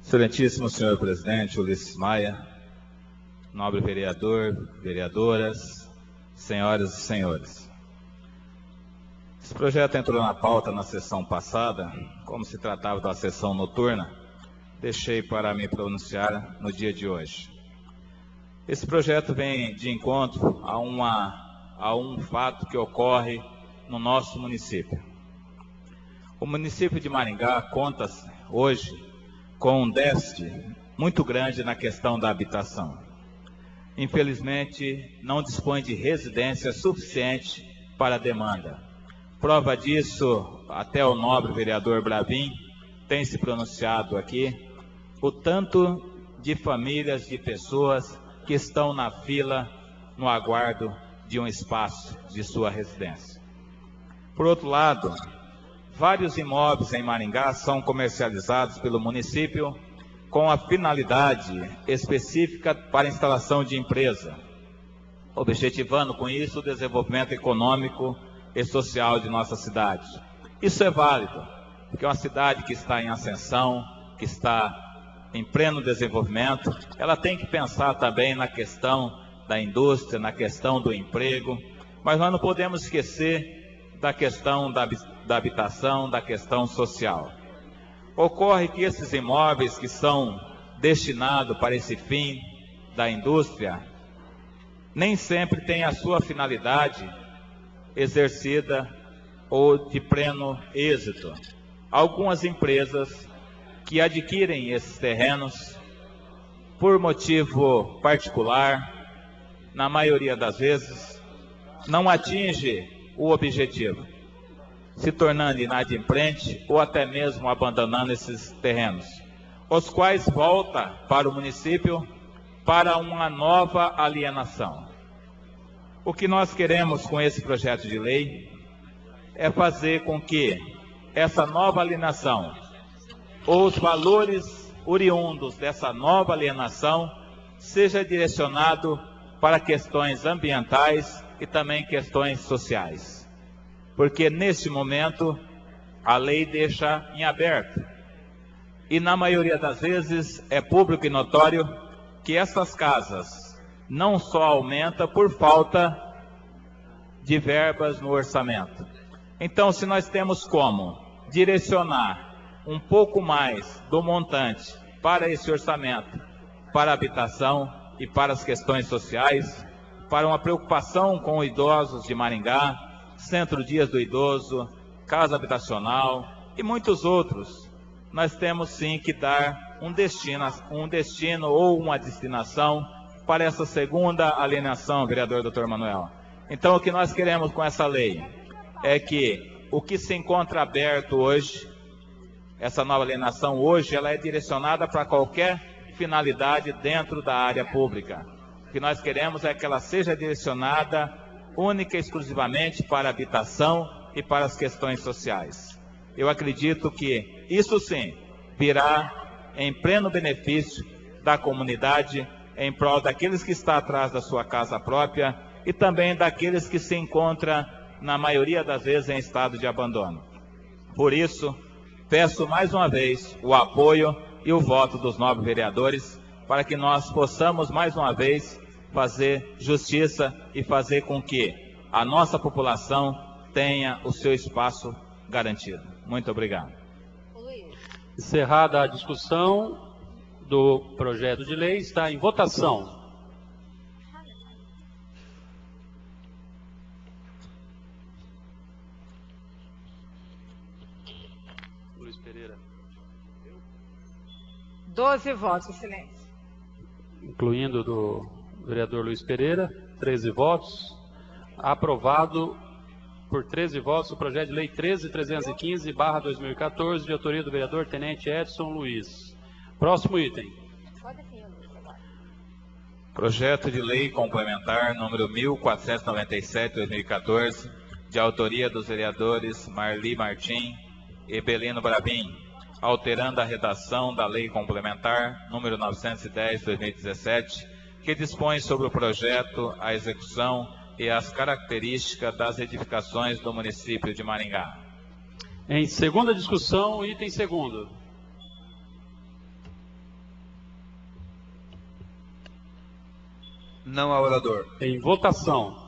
Excelentíssimo senhor presidente Ulisses Maia, nobre vereador, vereadoras, senhoras e senhores. Esse projeto entrou na pauta na sessão passada. Como se tratava da sessão noturna, deixei para me pronunciar no dia de hoje. Esse projeto vem de encontro a um fato que ocorre no nosso município. O município de Maringá conta hoje com um déficit muito grande na questão da habitação. Infelizmente, não dispõe de residência suficiente para a demanda. Prova disso, até o nobre vereador Bravin tem se pronunciado aqui, o tanto de famílias, de pessoas que estão na fila, no aguardo de um espaço de sua residência. Por outro lado, vários imóveis em Maringá são comercializados pelo município com a finalidade específica para instalação de empresa, objetivando com isso o desenvolvimento econômico e social de nossa cidade. Isso é válido, porque uma cidade que está em ascensão, que está em pleno desenvolvimento, ela tem que pensar também na questão da indústria, na questão do emprego, mas nós não podemos esquecer da questão da habitação, da questão social. Ocorre que esses imóveis que são destinados para esse fim da indústria, nem sempre têm a sua finalidade exercida ou de pleno êxito. Algumas empresas que adquirem esses terrenos por motivo particular, na maioria das vezes, não atinge o objetivo, se tornando inadimplente ou até mesmo abandonando esses terrenos, os quais voltam para o município para uma nova alienação. O que nós queremos com esse projeto de lei é fazer com que essa nova alienação, ou os valores oriundos dessa nova alienação, seja direcionado para questões ambientais e também questões sociais. Porque neste momento a lei deixa em aberto. E na maioria das vezes é público e notório que essas casas não só aumentam por falta de verbas no orçamento. Então, se nós temos como direcionar um pouco mais do montante para esse orçamento, para a habitação e para as questões sociais, para uma preocupação com os idosos de Maringá, Centro Dias do Idoso, Casa Habitacional e muitos outros, nós temos sim que dar um destino ou uma destinação para essa segunda alienação, vereador Dr. Manuel. Então, o que nós queremos com essa lei é que o que se encontra aberto hoje, essa nova alienação hoje, ela é direcionada para qualquer finalidade dentro da área pública. O que nós queremos é que ela seja direcionada única e exclusivamente para a habitação e para as questões sociais. Eu acredito que isso sim virá em pleno benefício da comunidade, em prol daqueles que estão atrás da sua casa própria e também daqueles que se encontram, na maioria das vezes, em estado de abandono. Por isso, peço mais uma vez o apoio e o voto dos nobres vereadores para que nós possamos mais uma vez fazer justiça e fazer com que a nossa população tenha o seu espaço garantido. Muito obrigado. Encerrada a discussão do projeto de lei, está em votação. Luiz Pereira. 12 votos, silêncio. Incluindo do vereador Luiz Pereira, 13 votos. Aprovado por 13 votos o projeto de lei 13.315/2014, de autoria do vereador Tenente Edson Luiz. Próximo item. Projeto de lei complementar número 1497/2014, de autoria dos vereadores Marli Martim e Belino Bravin, alterando a redação da lei complementar número 910/2017, que dispõe sobre o projeto, a execução e as características das edificações do município de Maringá. Em segunda discussão, item segundo. Não há orador. Em votação.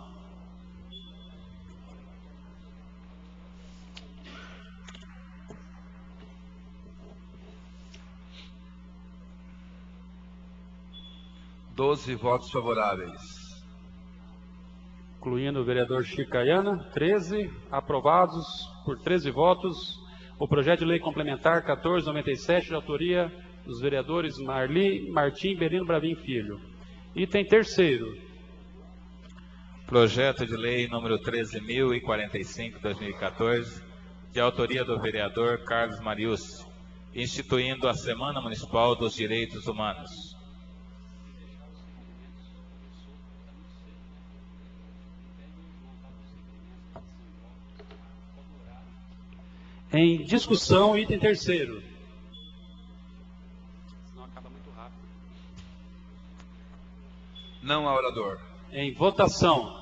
Doze votos favoráveis. Incluindo o vereador Chico Caiana, 13 aprovados por 13 votos. O projeto de lei complementar 1497, de autoria dos vereadores Marli Martim e Belino Bravin Filho. Item terceiro. Projeto de lei número 13.045/2014, de autoria do vereador Carlos Mariucci, instituindo a Semana Municipal dos Direitos Humanos. Em discussão, item terceiro. Senão acaba muito rápido. Não há orador. Em votação.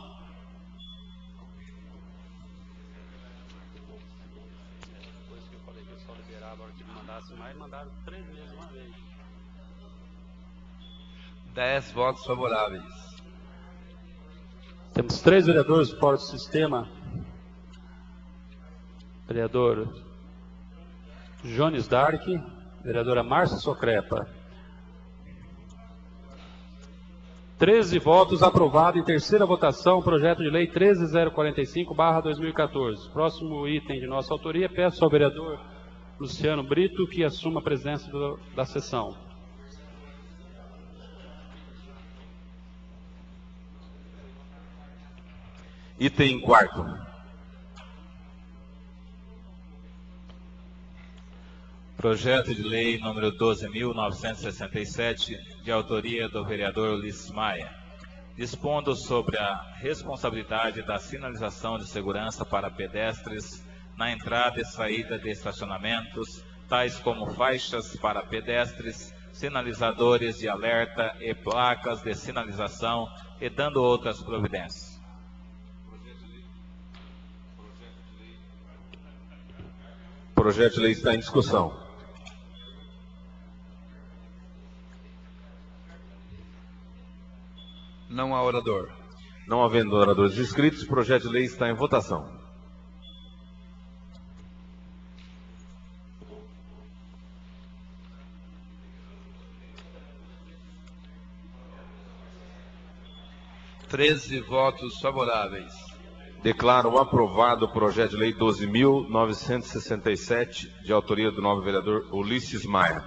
Depois que eu falei que eu só liberava a hora que mandasse mais, mandaram 3 vezes uma vez. 10 votos favoráveis. Temos 3 vereadores fora do sistema. Vereador Jones Dark, vereadora Márcia Socrepa. 13 votos, aprovado. Em terceira votação, projeto de lei 13.045/2014. Próximo item de nossa autoria, peço ao vereador Luciano Brito que assuma a presença da sessão. Item 4º. Projeto de lei número 12.967, de autoria do vereador Ulisses Maia, dispondo sobre a responsabilidade da sinalização de segurança para pedestres na entrada e saída de estacionamentos, tais como faixas para pedestres, sinalizadores de alerta e placas de sinalização, e dando outras providências. O projeto de lei está em discussão. Não há orador. Não havendo oradores inscritos, o projeto de lei está em votação. Treze votos favoráveis. Declaro aprovado o projeto de lei 12.967, de autoria do nobre vereador Ulisses Maia.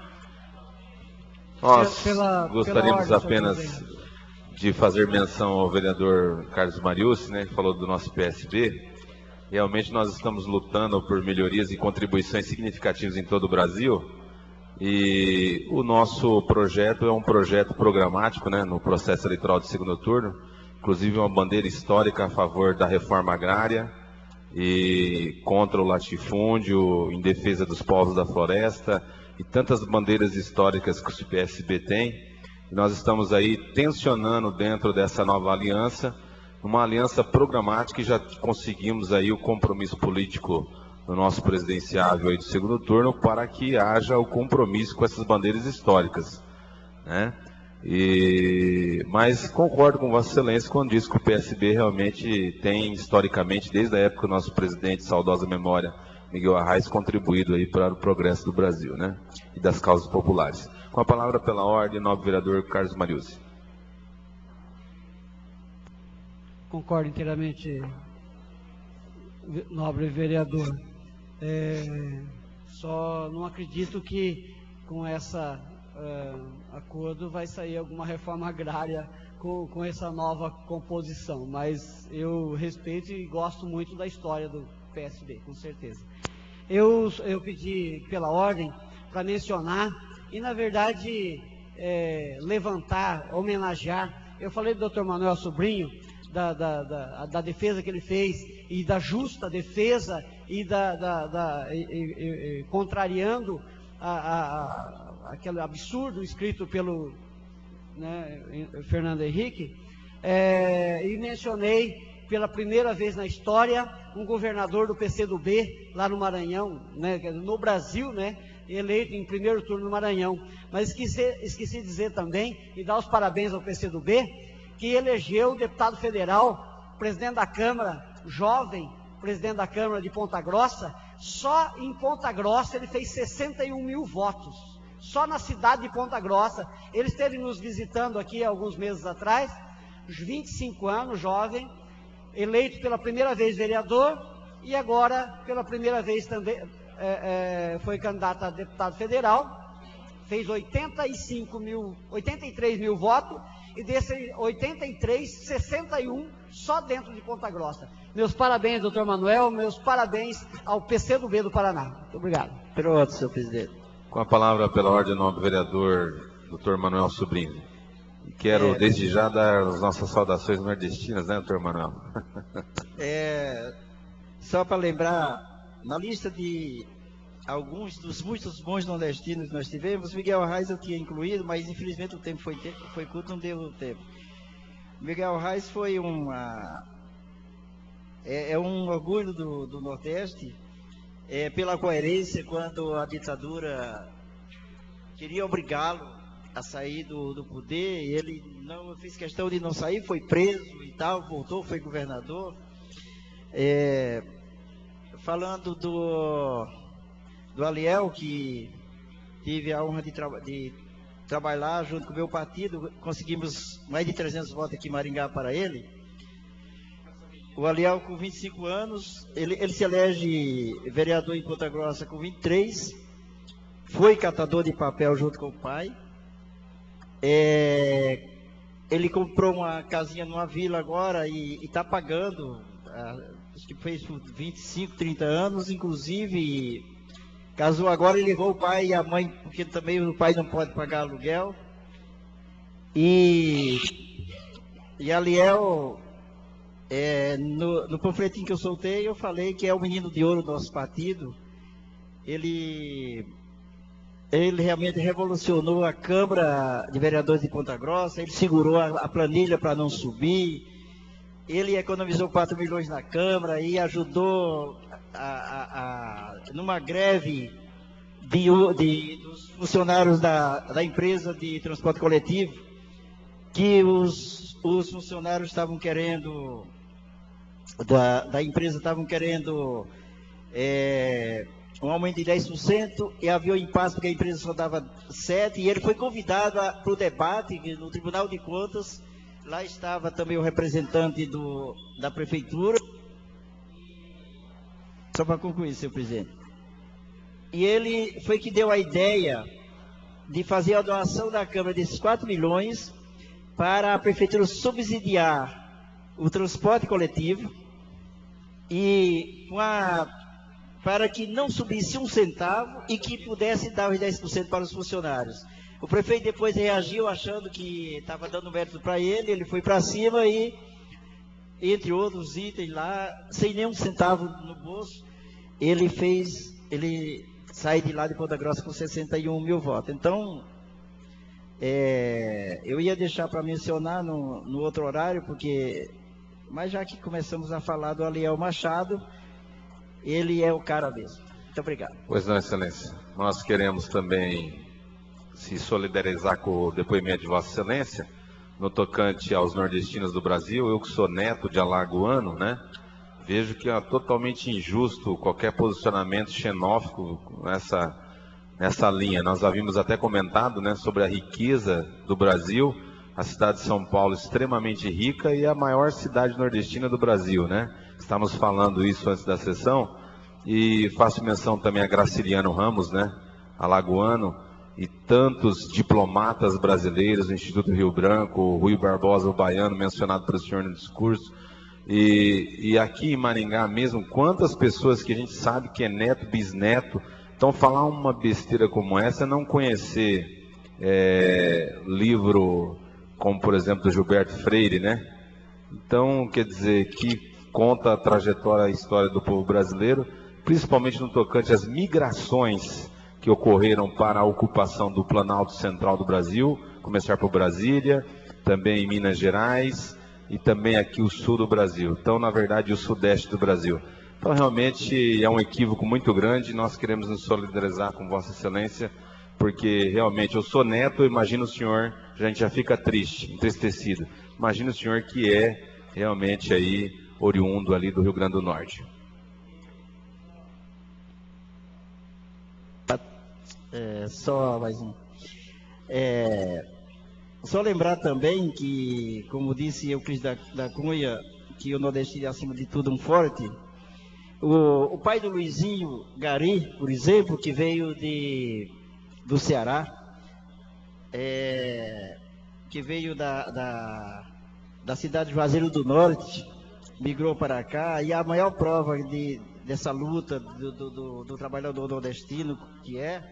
Nós gostaríamos apenas de fazer menção ao vereador Carlos Mariucci, né, que falou do nosso PSB. Realmente nós estamos lutando por melhorias e contribuições significativas em todo o Brasil. E o nosso projeto é um projeto programático, né, no processo eleitoral de segundo turno. Inclusive uma bandeira histórica a favor da reforma agrária e contra o latifúndio, em defesa dos povos da floresta e tantas bandeiras históricas que o PSB tem. E nós estamos aí tensionando dentro dessa nova aliança, uma aliança programática, e já conseguimos aí o compromisso político do nosso presidenciável aí do segundo turno para que haja o compromisso com essas bandeiras históricas, né? Mas concordo com Vossa Excelência quando diz que o PSB realmente tem, historicamente, desde a época do nosso presidente, saudosa memória, Miguel Arraes, contribuído aí para o progresso do Brasil, né? E das causas populares. Com a palavra pela ordem, nobre vereador Carlos Mariucci. Concordo inteiramente, nobre vereador. Só não acredito que com essa acordo vai sair alguma reforma agrária com essa nova composição, mas eu respeito e gosto muito da história do PSB, com certeza. Eu pedi pela ordem para mencionar e, na verdade, levantar, homenagear. Eu falei do Dr. Manuel Sobrinho, da defesa que ele fez, e da justa defesa, e contrariando aquele absurdo escrito pelo, né, Fernando Henrique, e mencionei pela primeira vez na história um governador do PCdoB lá no Maranhão, né, no Brasil, né, eleito em primeiro turno no Maranhão. Mas esqueci de dizer também, e dar os parabéns ao PCdoB, que elegeu o deputado federal, presidente da Câmara, jovem presidente da Câmara de Ponta Grossa. Só em Ponta Grossa ele fez 61 mil votos, só na cidade de Ponta Grossa. Ele esteve nos visitando aqui alguns meses atrás, 25 anos, jovem, eleito pela primeira vez vereador, e agora pela primeira vez também foi candidato a deputado federal, fez 83 mil votos, e desses 83, 61 só dentro de Ponta Grossa. Meus parabéns, doutor Manuel, meus parabéns ao PCdoB do Paraná. Muito obrigado. Pronto, senhor presidente. Com a palavra, pela ordem, nobre vereador, doutor Manuel Sobrinho. Quero, desde já, dar as nossas saudações nordestinas, né, doutor Manuel? Só para lembrar, na lista de alguns dos muitos bons nordestinos que nós tivemos, Miguel Arraes eu tinha incluído, mas infelizmente o tempo foi curto, não deu tempo. Miguel Arraes foi um orgulho do Nordeste, pela coerência, quando a ditadura queria obrigá-lo a sair do poder, ele não fez questão de não sair, foi preso e tal, voltou, foi governador. Falando do Aliel, que tive a honra de trabalhar junto com o meu partido, conseguimos mais de 300 votos aqui em Maringá para ele. O Aliel, com 25 anos, ele se elege vereador em Ponta Grossa com 23, foi catador de papel junto com o pai. Ele comprou uma casinha numa vila agora e está pagando, acho que fez por 25, 30 anos, inclusive casou agora e levou o pai e a mãe, porque também o pai não pode pagar aluguel. E Aliel, no panfletinho que eu soltei, eu falei que é o menino de ouro do nosso partido. Ele realmente revolucionou a Câmara de Vereadores de Ponta Grossa, ele segurou a planilha para não subir, ele economizou 4 milhões na Câmara e ajudou numa greve dos funcionários da empresa de transporte coletivo, que os funcionários estavam querendo, da empresa estavam querendo um aumento de 10%, e havia um impasse porque a empresa só dava 7%, e ele foi convidado para o debate no Tribunal de Contas. Lá estava também o representante da Prefeitura. Só para concluir, senhor presidente. E ele foi que deu a ideia de fazer a doação da Câmara desses 4 milhões para a Prefeitura subsidiar o transporte coletivo e para que não subisse um centavo e que pudesse dar os 10% para os funcionários. O prefeito depois reagiu achando que estava dando mérito para ele, ele foi para cima e, entre outros itens lá, sem nenhum centavo no bolso, ele sai de lá de Ponta Grossa com 61 mil votos. Então, eu ia deixar para mencionar no outro horário, mas já que começamos a falar do Aliel Machado, ele é o cara mesmo. Muito obrigado. Pois não, excelência. Nós queremos também se solidarizar com o depoimento de Vossa Excelência, no tocante aos nordestinos do Brasil. Eu que sou neto de alagoano, né? Vejo que é totalmente injusto qualquer posicionamento xenófobo nessa linha. Nós havíamos até comentado, né, sobre a riqueza do Brasil, a cidade de São Paulo extremamente rica e a maior cidade nordestina do Brasil, né? Estamos falando isso antes da sessão, e faço menção também a Graciliano Ramos, né, alagoano, e tantos diplomatas brasileiros do Instituto Rio Branco, o Rui Barbosa, o baiano, mencionado pelo senhor no discurso, e aqui em Maringá mesmo, quantas pessoas que a gente sabe que é neto, bisneto. Então, falar uma besteira como essa é não conhecer livro como, por exemplo, do Gilberto Freire, né? Então, quer dizer, que conta a trajetória, a história do povo brasileiro, principalmente no tocante às migrações que ocorreram para a ocupação do Planalto Central do Brasil, começar por Brasília, também em Minas Gerais e também aqui o sul do Brasil. Então, na verdade, o sudeste do Brasil. Então, realmente é um equívoco muito grande. Nós queremos nos solidarizar com Vossa Excelência, porque realmente eu sou neto, imagino o senhor, a gente já fica triste, entristecido. Imagina o senhor que é realmente aí oriundo ali do Rio Grande do Norte. Só mais um. Só lembrar também que, como disse Euclides da Cunha, que o nordestino é acima de tudo um forte. O pai do Luizinho Gari, por exemplo, que veio do Ceará, que veio da cidade de Juazeiro do Norte, migrou para cá, e a maior prova dessa luta do trabalhador nordestino que é,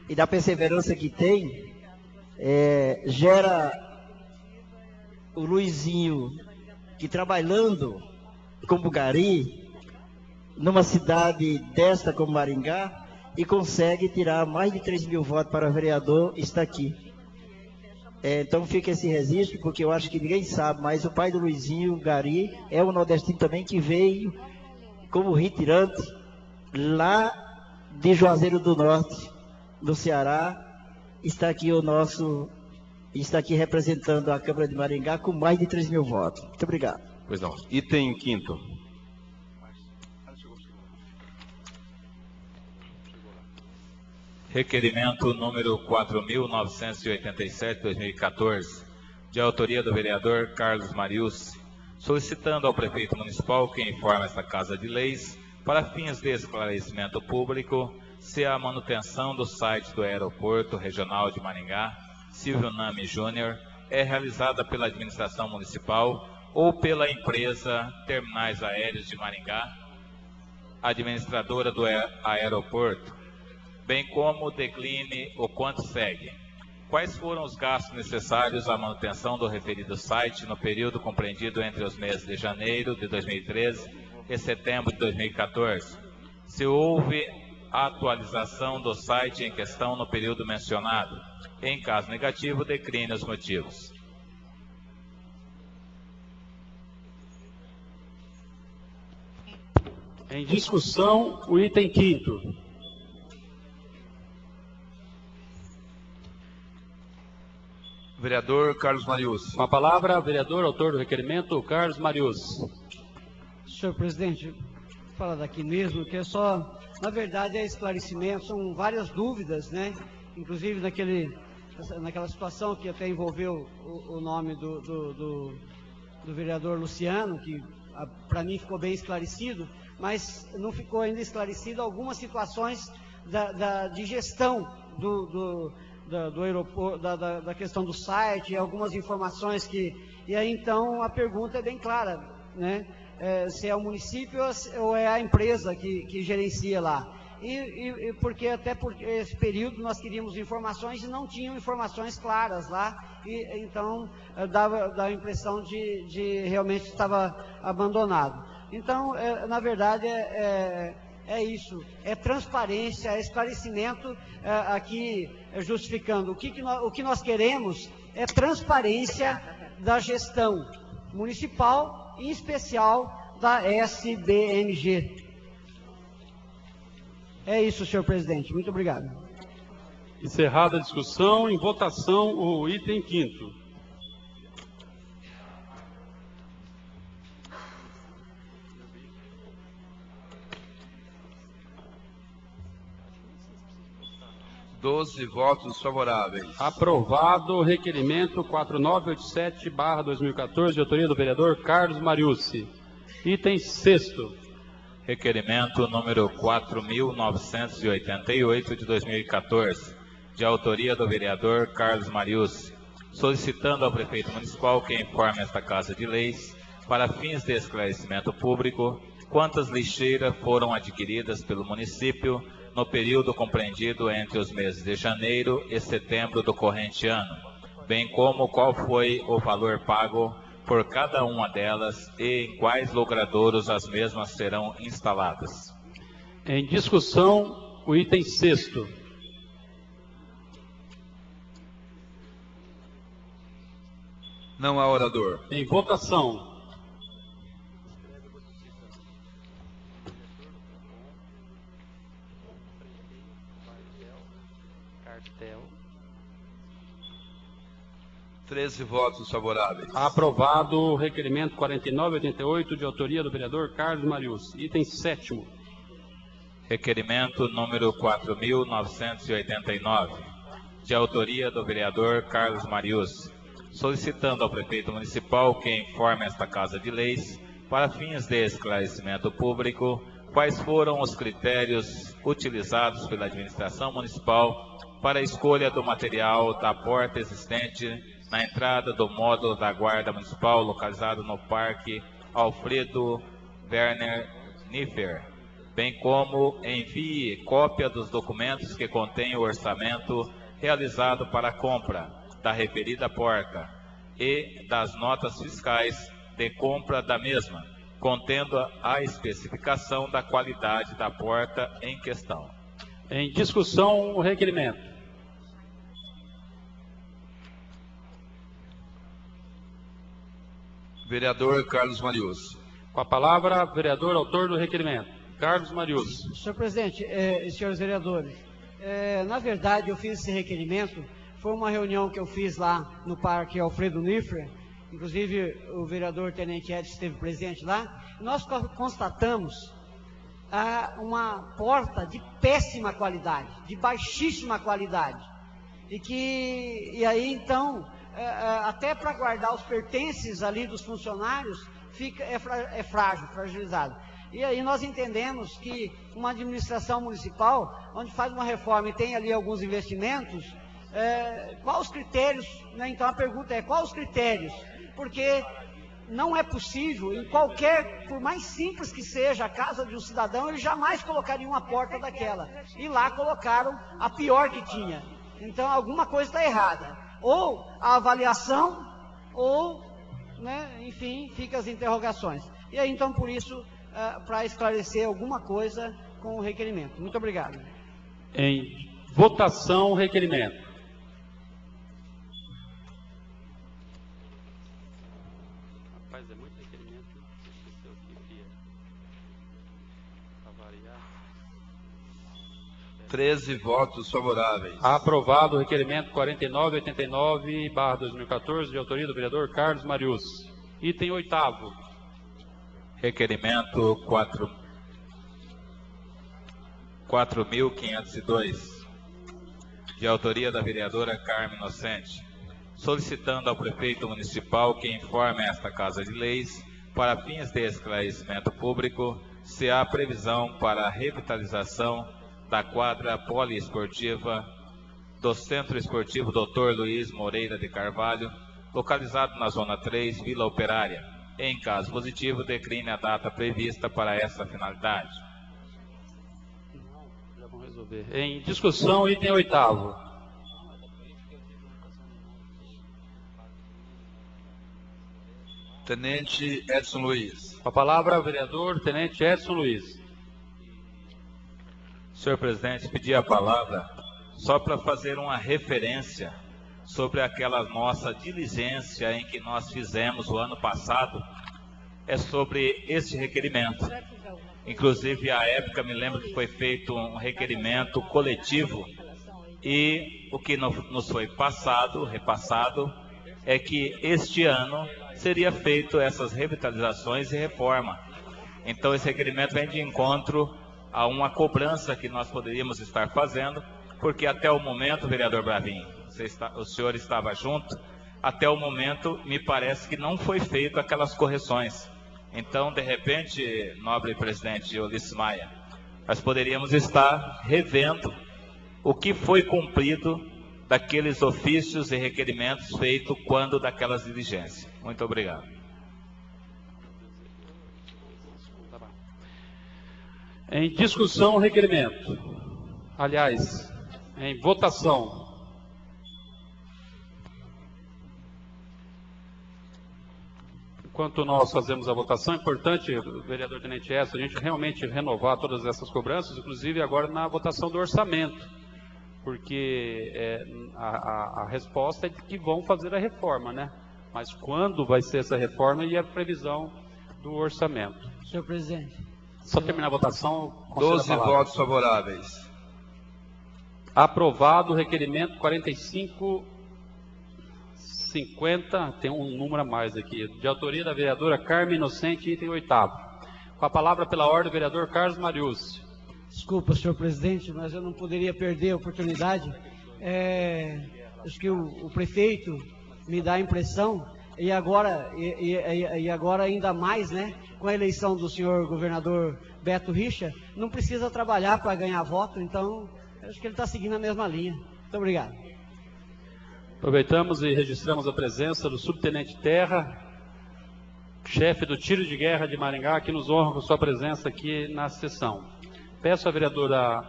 e da perseverança que tem, gera o Luizinho, que trabalhando como gari, numa cidade desta como Maringá, e consegue tirar mais de 3 mil votos para vereador, está aqui. Então fica esse registro, porque eu acho que ninguém sabe, mas o pai do Luizinho, Gari, é um nordestino também que veio como retirante lá de Juazeiro do Norte, no Ceará. Está aqui está aqui representando a Câmara de Maringá com mais de 3 mil votos. Muito obrigado. Pois não. Item 5º. Requerimento número 4.987/2014, de autoria do vereador Carlos Mariucci, solicitando ao prefeito municipal que informe esta Casa de Leis, para fins de esclarecimento público, se a manutenção do site do Aeroporto Regional de Maringá, Silvio Nami Júnior, é realizada pela administração municipal ou pela empresa Terminais Aéreos de Maringá, administradora do aeroporto, bem como decline o quanto segue. Quais foram os gastos necessários à manutenção do referido site no período compreendido entre os meses de janeiro de 2013 e setembro de 2014? Se houve atualização do site em questão no período mencionado. Em caso negativo, decline os motivos. Em discussão, o item 5º. Vereador Carlos Mariucci. Com a palavra, vereador, autor do requerimento, Carlos Mariucci. Senhor presidente, vou falar daqui mesmo, que é só, na verdade, é esclarecimento, são várias dúvidas, né? Inclusive naquela situação que até envolveu o nome do vereador Luciano, que para mim ficou bem esclarecido, mas não ficou ainda esclarecido algumas situações de gestão do aeroporto, da questão do site, algumas informações e aí então a pergunta é bem clara, né? Se é o município ou é a empresa que gerencia lá. E porque até por esse período nós queríamos informações e não tinham informações claras lá, e então dava a impressão de realmente estava abandonado. Então, na verdade, é isso, é transparência, é esclarecimento, aqui justificando. O que nós queremos é transparência da gestão municipal, em especial da SBMG. É isso, senhor presidente. Muito obrigado. Encerrada a discussão, em votação o item 5º. Doze votos favoráveis. Aprovado o requerimento 4987/2014, de autoria do vereador Carlos Mariucci. Item 6º. Requerimento número 4.988 de 2014, de autoria do vereador Carlos Mariucci, solicitando ao prefeito municipal que informe esta Casa de Leis, para fins de esclarecimento público, quantas lixeiras foram adquiridas pelo município no período compreendido entre os meses de janeiro e setembro do corrente ano, bem como qual foi o valor pago por cada uma delas e em quais logradouros as mesmas serão instaladas. Em discussão, o item 6º. Não há orador. Em votação. Cartel. 13 votos favoráveis. Aprovado o requerimento 4988, de autoria do vereador Carlos Mariucci. Item 7º. Requerimento número 4.989, de autoria do vereador Carlos Mariucci, solicitando ao prefeito municipal que informe esta Casa de Leis, para fins de esclarecimento público, quais foram os critérios utilizados pela administração municipal para a escolha do material da porta existente na entrada do módulo da Guarda Municipal, localizado no Parque Alfredo Werner Niffer, bem como envie cópia dos documentos que contêm o orçamento realizado para a compra da referida porta e das notas fiscais de compra da mesma, contendo a especificação da qualidade da porta em questão. Em discussão, o requerimento. Vereador Carlos Marius. Com a palavra, vereador autor do requerimento, Carlos Marius. Senhor presidente e senhores vereadores, na verdade eu fiz esse requerimento, foi uma reunião que eu fiz lá no Parque Alfredo Niffer, inclusive o vereador Tenente Edson esteve presente lá, e nós constatamos uma porta de péssima qualidade, de baixíssima qualidade, e aí então, até para guardar os pertences ali dos funcionários, é frágil, fragilizado. E aí nós entendemos que uma administração municipal, onde faz uma reforma e tem ali alguns investimentos, quais os critérios, né? Então a pergunta é, quais os critérios? Porque não é possível, em qualquer, por mais simples que seja a casa de um cidadão, ele jamais colocaria uma porta daquela. E lá colocaram a pior que tinha. Então alguma coisa está errada. Ou a avaliação, ou, né, enfim, fica as interrogações. E aí então por isso, para esclarecer alguma coisa com o requerimento. Muito obrigado. Em votação, o requerimento. Rapaz, é muito requerimento. Esqueceu aqui, para variar. 13 votos favoráveis. Aprovado o requerimento 4989/2014, de autoria do vereador Carlos Marius. Item 8º. Requerimento 4.502, de autoria da vereadora Carmen Inocente, solicitando ao prefeito municipal que informe esta Casa de Leis, para fins de esclarecimento público, se há previsão para a revitalização da quadra poliesportiva do Centro Esportivo Dr. Luiz Moreira de Carvalho, localizado na Zona 3, Vila Operária. Em caso positivo, decline a data prevista para essa finalidade. Já vamos resolver. Em discussão, item 8º. Tenente Edson Luiz. Com a palavra, vereador Tenente Edson Luiz. Senhor presidente, pedi a palavra só para fazer uma referência sobre aquela nossa diligência em que nós fizemos o ano passado, é sobre este requerimento. Inclusive, à época, me lembro que foi feito um requerimento coletivo e o que nos foi repassado, é que este ano seria feito essas revitalizações e reforma. Então, esse requerimento vem de encontro a uma cobrança que nós poderíamos estar fazendo, porque até o momento, vereador Bravin, o senhor estava junto, até o momento me parece que não foi feito aquelas correções. Então, de repente, nobre presidente Ulisses Maia, nós poderíamos estar revendo o que foi cumprido daqueles ofícios e requerimentos feitos quando daquelas diligências. Muito obrigado. Em discussão, o requerimento. Aliás, em votação. Enquanto nós fazemos a votação, é importante, vereador Tenente Edson, a gente realmente renovar todas essas cobranças, inclusive agora na votação do orçamento, porque a resposta é de que vão fazer a reforma, né? Mas quando vai ser essa reforma e a previsão do orçamento. Senhor presidente. Só terminar a votação. 12 votos favoráveis. Aprovado o requerimento 4550, tem um número a mais aqui, de autoria da vereadora Carmen Inocente, item 8º. Com a palavra pela ordem, o vereador Carlos Marius. Desculpa, senhor presidente, mas eu não poderia perder a oportunidade. Acho que o prefeito me dá a impressão, e agora ainda mais, né, com a eleição do senhor governador Beto Richa, não precisa trabalhar para ganhar voto, então acho que ele está seguindo a mesma linha. Muito obrigado. Aproveitamos e registramos a presença do subtenente Terra, chefe do Tiro de Guerra de Maringá, que nos honra com sua presença aqui na sessão. Peço à vereadora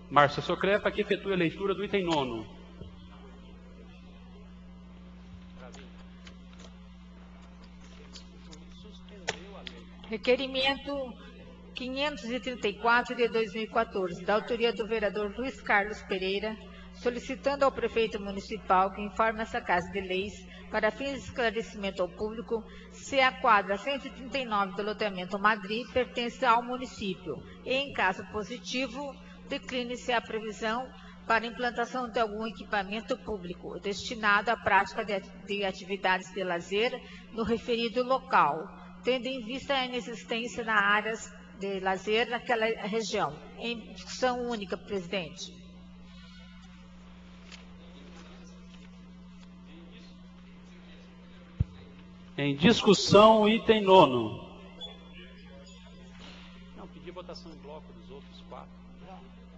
Márcia Socrepa que efetue a leitura do item 9º. Requerimento 534 de 2014, da autoria do vereador Luiz Carlos Pereira, solicitando ao prefeito municipal que informe essa Casa de Leis, para fins de esclarecimento ao público, se a quadra 139 do loteamento Madrid pertence ao município e, em caso positivo, decline-se a previsão para implantação de algum equipamento público destinado à prática de atividades de lazer no referido local, tendo em vista a inexistência na áreas de lazer naquela região. Em discussão única, presidente. Em discussão, item 9º. Não, pedi votação em bloco dos outros 4.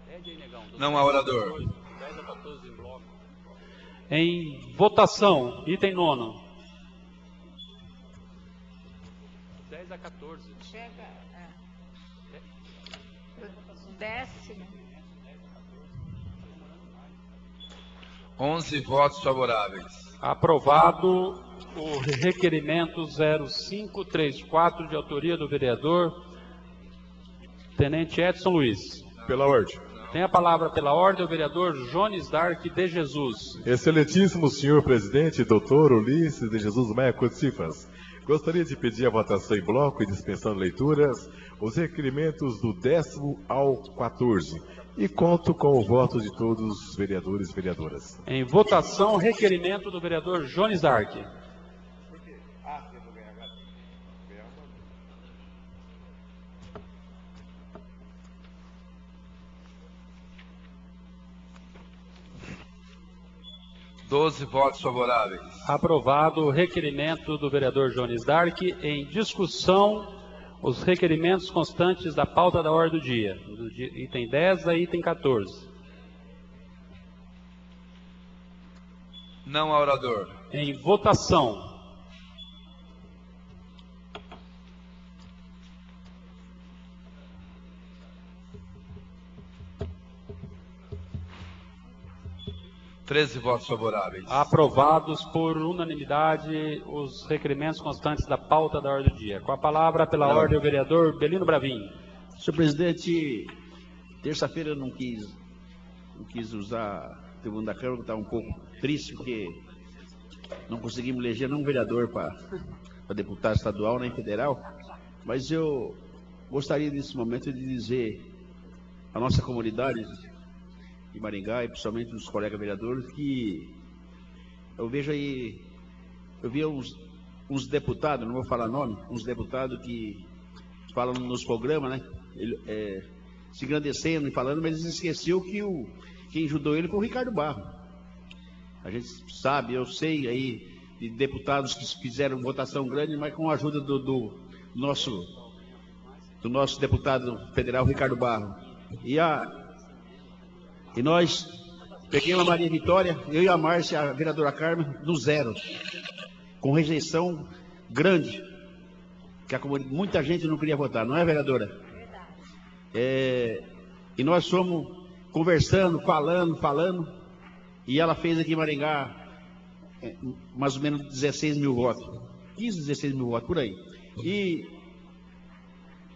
Pede aí, negão. Não há orador. 10 a 14 em bloco. Em votação, item 9º. 10 a 14. Chega. Décimo. 11 votos favoráveis. Aprovado o requerimento 0534, de autoria do vereador Tenente Edson Luiz. Pela ordem. Tem a palavra pela ordem o vereador Jones Dark de Jesus. Excelentíssimo senhor presidente, doutor Ulisses de Jesus Maia Cocifas. Gostaria de pedir a votação em bloco e dispensando leituras os requerimentos do 10º ao 14. E conto com o voto de todos os vereadores e vereadoras. Em votação, requerimento do vereador Jones Dark. Doze votos favoráveis. Aprovado o requerimento do vereador Jones Dark. Em discussão, os requerimentos constantes da pauta da ordem do dia, do item 10 a item 14. Não há orador. Em votação. Treze votos favoráveis. Aprovados por unanimidade os requerimentos constantes da pauta da ordem do dia. Com a palavra, pela ordem, o vereador Belino Bravin. Senhor presidente, terça-feira eu não quis usar o tribunal da Câmara, estava um pouco triste, porque não conseguimos eleger nenhum vereador para deputado estadual nem federal, mas eu gostaria nesse momento de dizer à nossa comunidade de Maringá e principalmente dos colegas vereadores que eu vejo aí, eu vi uns deputados, não vou falar nome, uns deputados que falam nos programas, né, se engrandecendo e falando, mas eles esqueceu que quem ajudou ele foi o Ricardo Barro. A gente sabe, eu sei aí de deputados que fizeram votação grande, mas com a ajuda do nosso deputado federal, Ricardo Barro. E nós peguemos a Maria Vitória, eu e a Márcia, a vereadora Carmen, do zero, com rejeição grande, que muita gente não queria votar, não é, vereadora? E nós fomos conversando, falando, e ela fez aqui em Maringá mais ou menos 16 mil votos, 15, 16 mil votos, por aí. E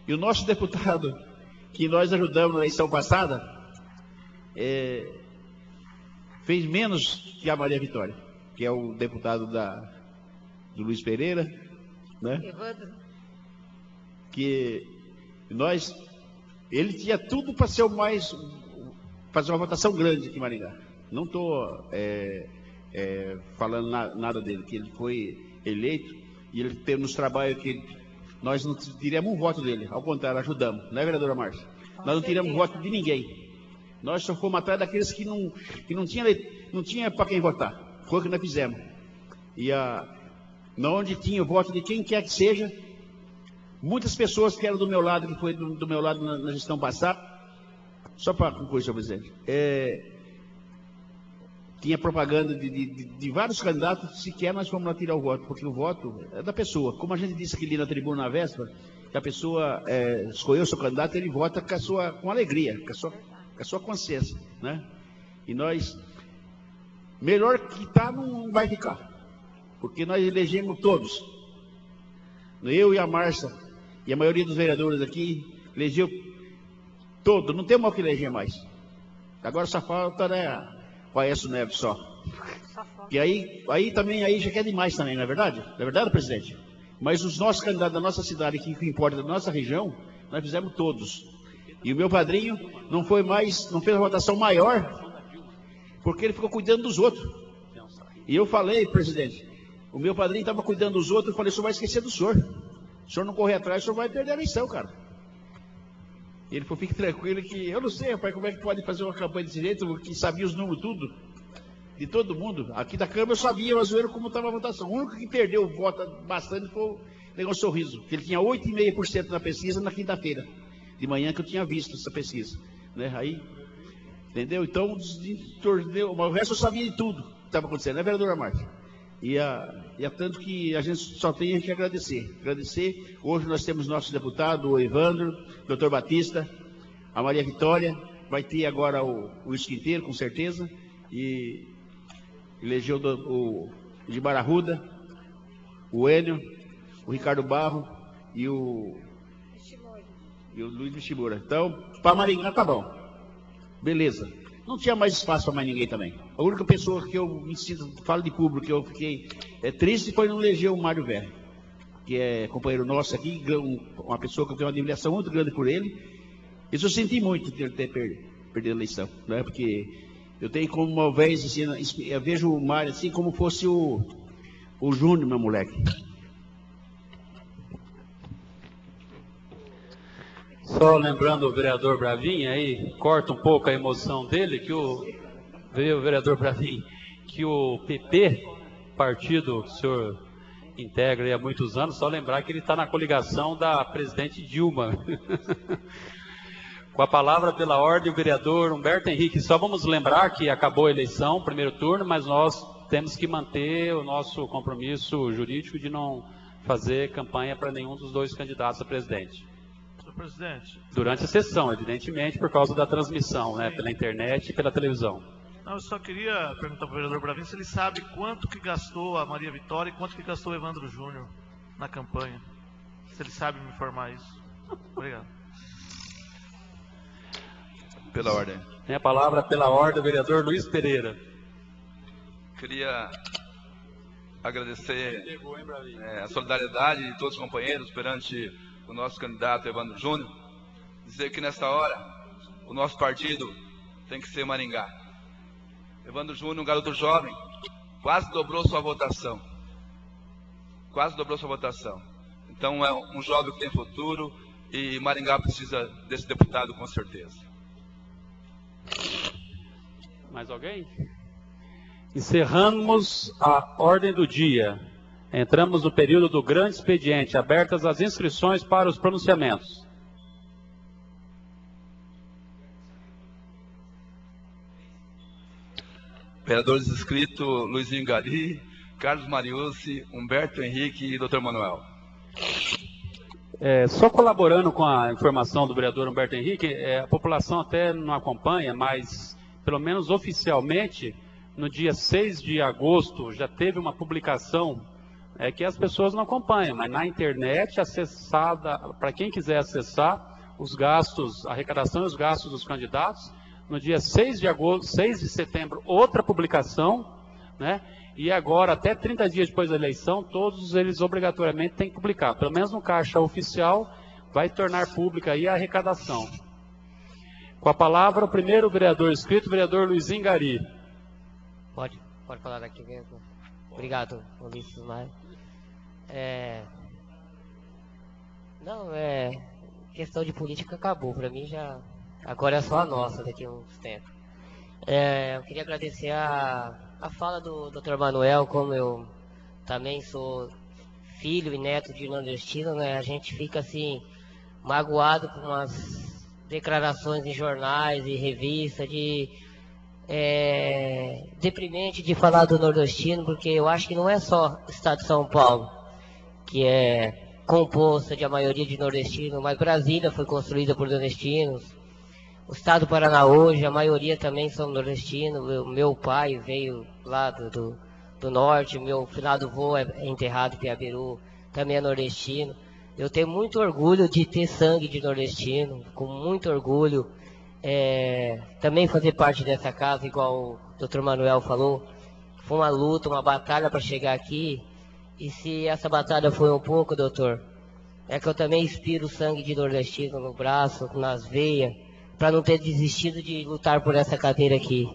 o nosso deputado, que nós ajudamos na eleição passada, fez menos que a Maria Vitória, que é o deputado do Luiz Pereira, né? Que ele tinha tudo para ser fazer uma votação grande aqui em Maringá. Não estou falando nada dele, que ele foi eleito e ele teve nos trabalhos que nós não tiramos um voto dele, ao contrário, ajudamos, não é, vereadora Márcia? Nós não tiramos voto de ninguém. Nós só fomos atrás daqueles que não tinha para quem votar. Foi o que nós fizemos. E onde tinha o voto de quem quer que seja, muitas pessoas que eram do meu lado, que foi do meu lado na gestão passada, só para concluir, senhor presidente, tinha propaganda de vários candidatos, sequer nós fomos lá tirar o voto, porque o voto é da pessoa. Como a gente disse aqui ali na tribuna na véspera, que a pessoa escolheu o seu candidato, ele vota com alegria, com a sua consciência, né? E nós, melhor que está, não vai ficar, porque nós elegemos todos. Eu e a Márcia, e a maioria dos vereadores aqui, elegeu todo, não tem mal que eleger mais. Agora só falta, né, o Aécio Neves só. E aí também aí já quer demais também, não é verdade? Não é verdade, presidente? Mas os nossos candidatos da nossa cidade, que importa da nossa região, nós fizemos todos. E o meu padrinho não fez a votação maior, porque ele ficou cuidando dos outros. E eu falei, presidente, o meu padrinho estava cuidando dos outros, eu falei, o senhor vai esquecer do senhor. Se o senhor não correr atrás, o senhor vai perder a eleição, cara. E ele falou, fique tranquilo que, eu não sei, rapaz, como é que pode fazer uma campanha desse jeito, que sabia os números tudo, de todo mundo. Aqui da Câmara eu sabia, mas eu como estava a votação. O único que perdeu o voto bastante foi o Negócio Sorriso, que ele tinha 8,5% na pesquisa na quinta-feira, de manhã, que eu tinha visto essa pesquisa. Né? Aí, entendeu? Então, o resto eu sabia de tudo que estava acontecendo, né, vereadora Marta? E é tanto que a gente só tem que agradecer. Hoje nós temos nosso deputado, o Evandro, o doutor Batista, a Maria Vitória, vai ter agora o Esquinteiro, com certeza, e elegeu o Edmar Arruda, o Enio, o Ricardo Barro e o Luiz Mishimura. Então, para Maringá tá bom. Beleza. Não tinha mais espaço para mais ninguém também. A única pessoa que eu me sinto, falo de público, que eu fiquei triste foi não eleger o Mário Verri, que é companheiro nosso aqui, uma pessoa que eu tenho uma admiração muito grande por ele. Isso eu senti muito de ele ter perdido a eleição, né? Porque eu tenho como uma vez, assim, eu vejo o Mário assim como fosse o Júnior, meu moleque. Só lembrando o vereador Bravinha, aí corta um pouco a emoção dele, veio o vereador Bravinha, que o PP, partido que o senhor integra há muitos anos, só lembrar que ele está na coligação da presidente Dilma. Com a palavra pela ordem, o vereador Humberto Henrique. Só vamos lembrar que acabou a eleição, primeiro turno, mas nós temos que manter o nosso compromisso jurídico de não fazer campanha para nenhum dos dois candidatos a presidente. Presidente. Durante a sessão, evidentemente, por causa da transmissão, né, pela internet e pela televisão. Não, eu só queria perguntar para o vereador Bravinho se ele sabe quanto que gastou a Maria Vitória e quanto que gastou o Evandro Júnior na campanha. Se ele sabe me informar isso. Obrigado. Pela ordem. Tem a palavra pela ordem o vereador Luiz Pereira. Queria agradecer a solidariedade de todos os companheiros perante o nosso candidato Evandro Júnior, dizer que nesta hora o nosso partido tem que ser Maringá. Evandro Júnior, um garoto jovem, quase dobrou sua votação. Então é um jovem que tem futuro e Maringá precisa desse deputado com certeza. Mais alguém? Encerramos a ordem do dia. Entramos no período do grande expediente, abertas as inscrições para os pronunciamentos. Vereadores inscritos, Luizinho Gari, Carlos Mariucci, Humberto Henrique e Dr. Manuel. Só colaborando com a informação do vereador Humberto Henrique, a população até não acompanha, mas pelo menos oficialmente, no dia 6 de agosto, já teve uma publicação que as pessoas não acompanham, mas na internet, acessada, para quem quiser acessar, os gastos, a arrecadação e os gastos dos candidatos, no dia 6 de agosto, 6 de setembro, outra publicação, né? E agora, até 30 dias depois da eleição, todos eles obrigatoriamente têm que publicar. Pelo menos no caixa oficial, vai tornar pública aí a arrecadação. Com a palavra, o primeiro vereador inscrito, o vereador Luizinho Gari. Pode falar daqui mesmo. Obrigado, Ulisses Maia. Questão de política acabou. Para mim já... Agora é só a nossa daqui a uns tempos. Eu queria agradecer a fala do Dr. Manuel, como eu também sou filho e neto de nordestino, né? A gente fica assim, magoado com umas declarações em jornais e revistas de deprimente de falar do nordestino, porque eu acho que não é só o estado de São Paulo que é composta de a maioria de nordestinos, mas Brasília foi construída por nordestinos. O estado do Paraná hoje, a maioria também são nordestinos. Meu pai veio lá do norte, meu finado avô é enterrado em Piabiru, também é nordestino. Eu tenho muito orgulho de ter sangue de nordestino, com muito orgulho. Também fazer parte dessa casa, igual o Dr. Manuel falou. Foi uma luta, uma batalha para chegar aqui. E se essa batalha foi um pouco, doutor, é que eu também inspiro o sangue de nordestino no braço, nas veias, para não ter desistido de lutar por essa cadeira aqui.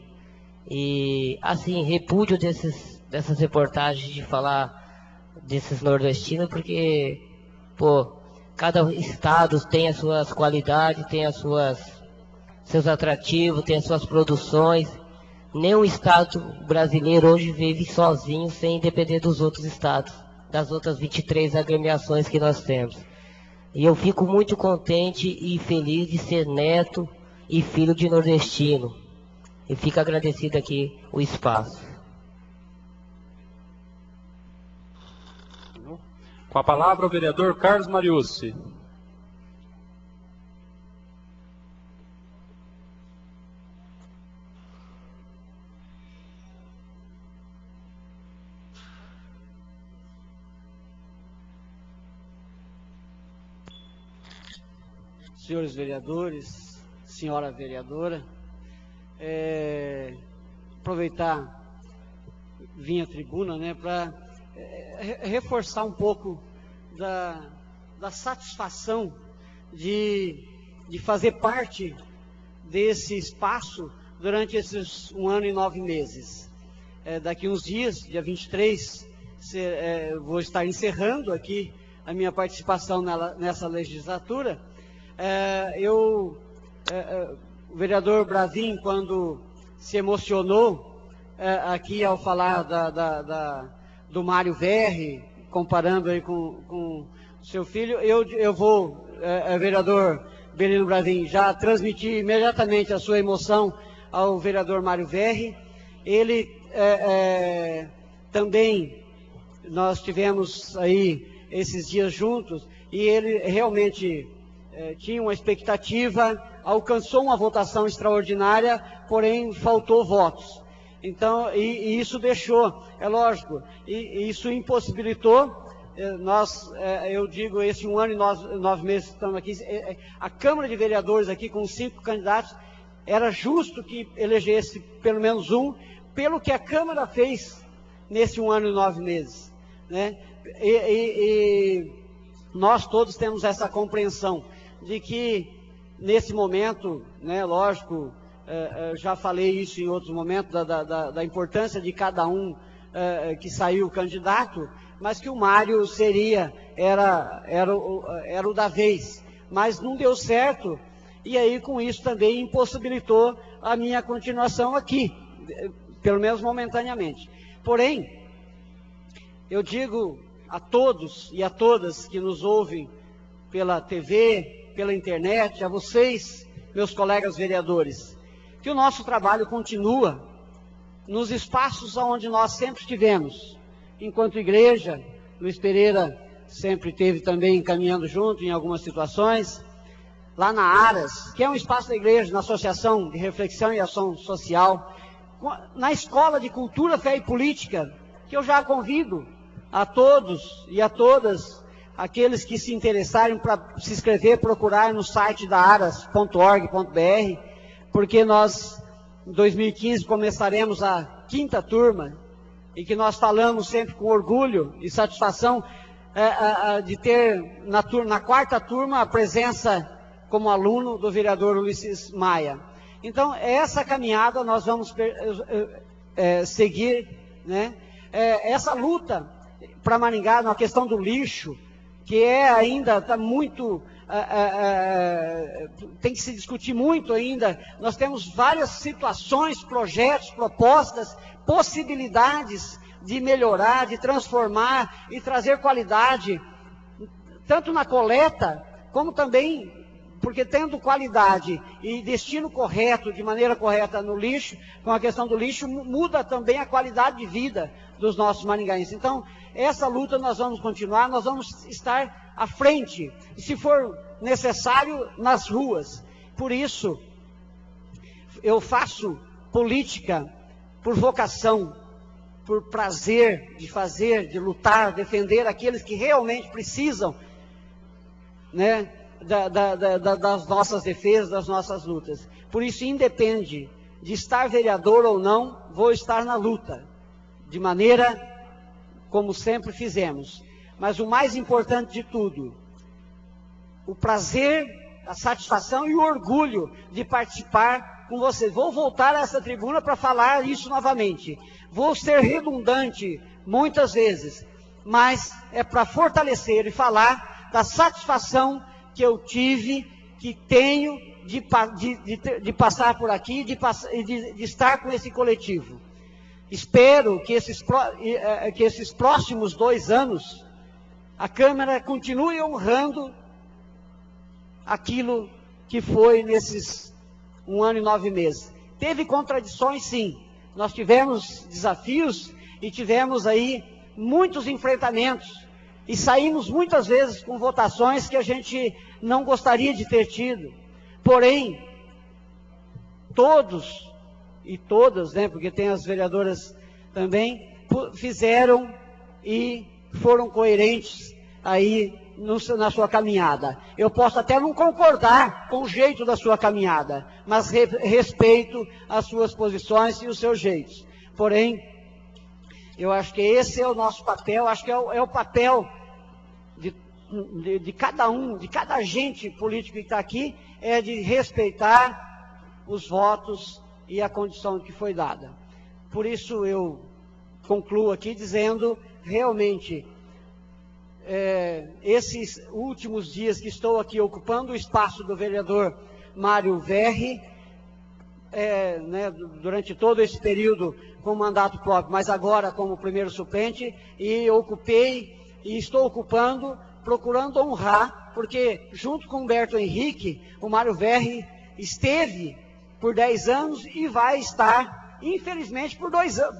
E, assim, repúdio dessas reportagens de falar desses nordestinos, porque, pô, cada estado tem as suas qualidades, tem as seus atrativos, tem as suas produções. Nenhum estado brasileiro hoje vive sozinho, sem depender dos outros estados, das outras 23 agremiações que nós temos. E eu fico muito contente e feliz de ser neto e filho de nordestino. E fico agradecido aqui o espaço. Com a palavra o vereador Carlos Mariucci. Senhores vereadores, senhora vereadora, aproveitar, vim à tribuna, né, para reforçar um pouco da satisfação de fazer parte desse espaço durante esses 1 ano e 9 meses. Daqui uns dias, dia 23, vou estar encerrando aqui a minha participação nessa legislatura. O vereador Bravin, quando se emocionou aqui ao falar do Mário Verri, comparando aí com o seu filho, eu vou, vereador Belino Bravin, já transmitir imediatamente a sua emoção ao vereador Mário Verri. Ele também, nós tivemos aí esses dias juntos, e ele realmente tinha uma expectativa, alcançou uma votação extraordinária, porém faltou votos. Então, e isso deixou, é lógico, e isso impossibilitou, eu digo, esse 1 ano e 9 meses que estamos aqui, a Câmara de Vereadores aqui com 5 candidatos, era justo que elegesse pelo menos um, pelo que a Câmara fez nesse 1 ano e 9 meses, né? E nós todos temos essa compreensão de que, nesse momento, né, lógico, já falei isso em outros momentos, da importância de cada um que saiu candidato, mas que o Mário era o da vez, mas não deu certo, e aí com isso também impossibilitou a minha continuação aqui, pelo menos momentaneamente. Porém, eu digo a todos e a todas que nos ouvem pela TV, pela internet, a vocês, meus colegas vereadores, que o nosso trabalho continua nos espaços onde nós sempre estivemos. Enquanto igreja, Luiz Pereira sempre esteve também caminhando junto em algumas situações. Lá na Aras, que é um espaço da igreja, na Associação de Reflexão e Ação Social. Na Escola de Cultura, Fé e Política, que eu já convido a todos e a todas aqueles que se interessarem para se inscrever, procurar no site da aras.org.br, porque nós, em 2015, começaremos a 5ª turma, e que nós falamos sempre com orgulho e satisfação de ter na 4ª turma a presença como aluno do vereador Ulisses Maia. Então, essa caminhada nós vamos seguir, né? Essa luta para Maringá na questão do lixo, que ainda está muito, tem que se discutir muito ainda. Nós temos várias situações, projetos, propostas, possibilidades de melhorar, de transformar e trazer qualidade, tanto na coleta, como também porque tendo qualidade e destino correto, de maneira correta no lixo, com a questão do lixo, muda também a qualidade de vida dos nossos maringaenses. Então, essa luta nós vamos continuar, nós vamos estar à frente, e se for necessário, nas ruas. Por isso, eu faço política por vocação, por prazer de fazer, de lutar, defender aqueles que realmente precisam, né, das nossas defesas, das nossas lutas. Por isso, independe de estar vereador ou não, vou estar na luta, de maneira como sempre fizemos. Mas o mais importante de tudo, o prazer, a satisfação e o orgulho de participar com vocês. Vou voltar a essa tribuna para falar isso novamente. Vou ser redundante muitas vezes, mas é para fortalecer e falar da satisfação que eu tive, que tenho de passar por aqui e de estar com esse coletivo. Espero que esses próximos 2 anos a Câmara continue honrando aquilo que foi nesses 1 ano e 9 meses. Teve contradições, sim. Nós tivemos desafios e tivemos aí muitos enfrentamentos. E saímos muitas vezes com votações que a gente não gostaria de ter tido. Porém, todos e todas, né, porque tem as vereadoras também, fizeram e foram coerentes aí na sua caminhada. Eu posso até não concordar com o jeito da sua caminhada, mas respeito as suas posições e os seus jeitos. Porém, eu acho que esse é o nosso papel, acho que é o papel de cada um, de cada agente político que está aqui, é de respeitar os votos e a condição que foi dada. Por isso eu concluo aqui dizendo, realmente, esses últimos dias que estou aqui ocupando o espaço do vereador Mário Verri, né, durante todo esse período com mandato próprio, mas agora como primeiro suplente, e ocupei e estou ocupando, procurando honrar, porque junto com Humberto Henrique, o Mário Verri esteve por 10 anos e vai estar, infelizmente, por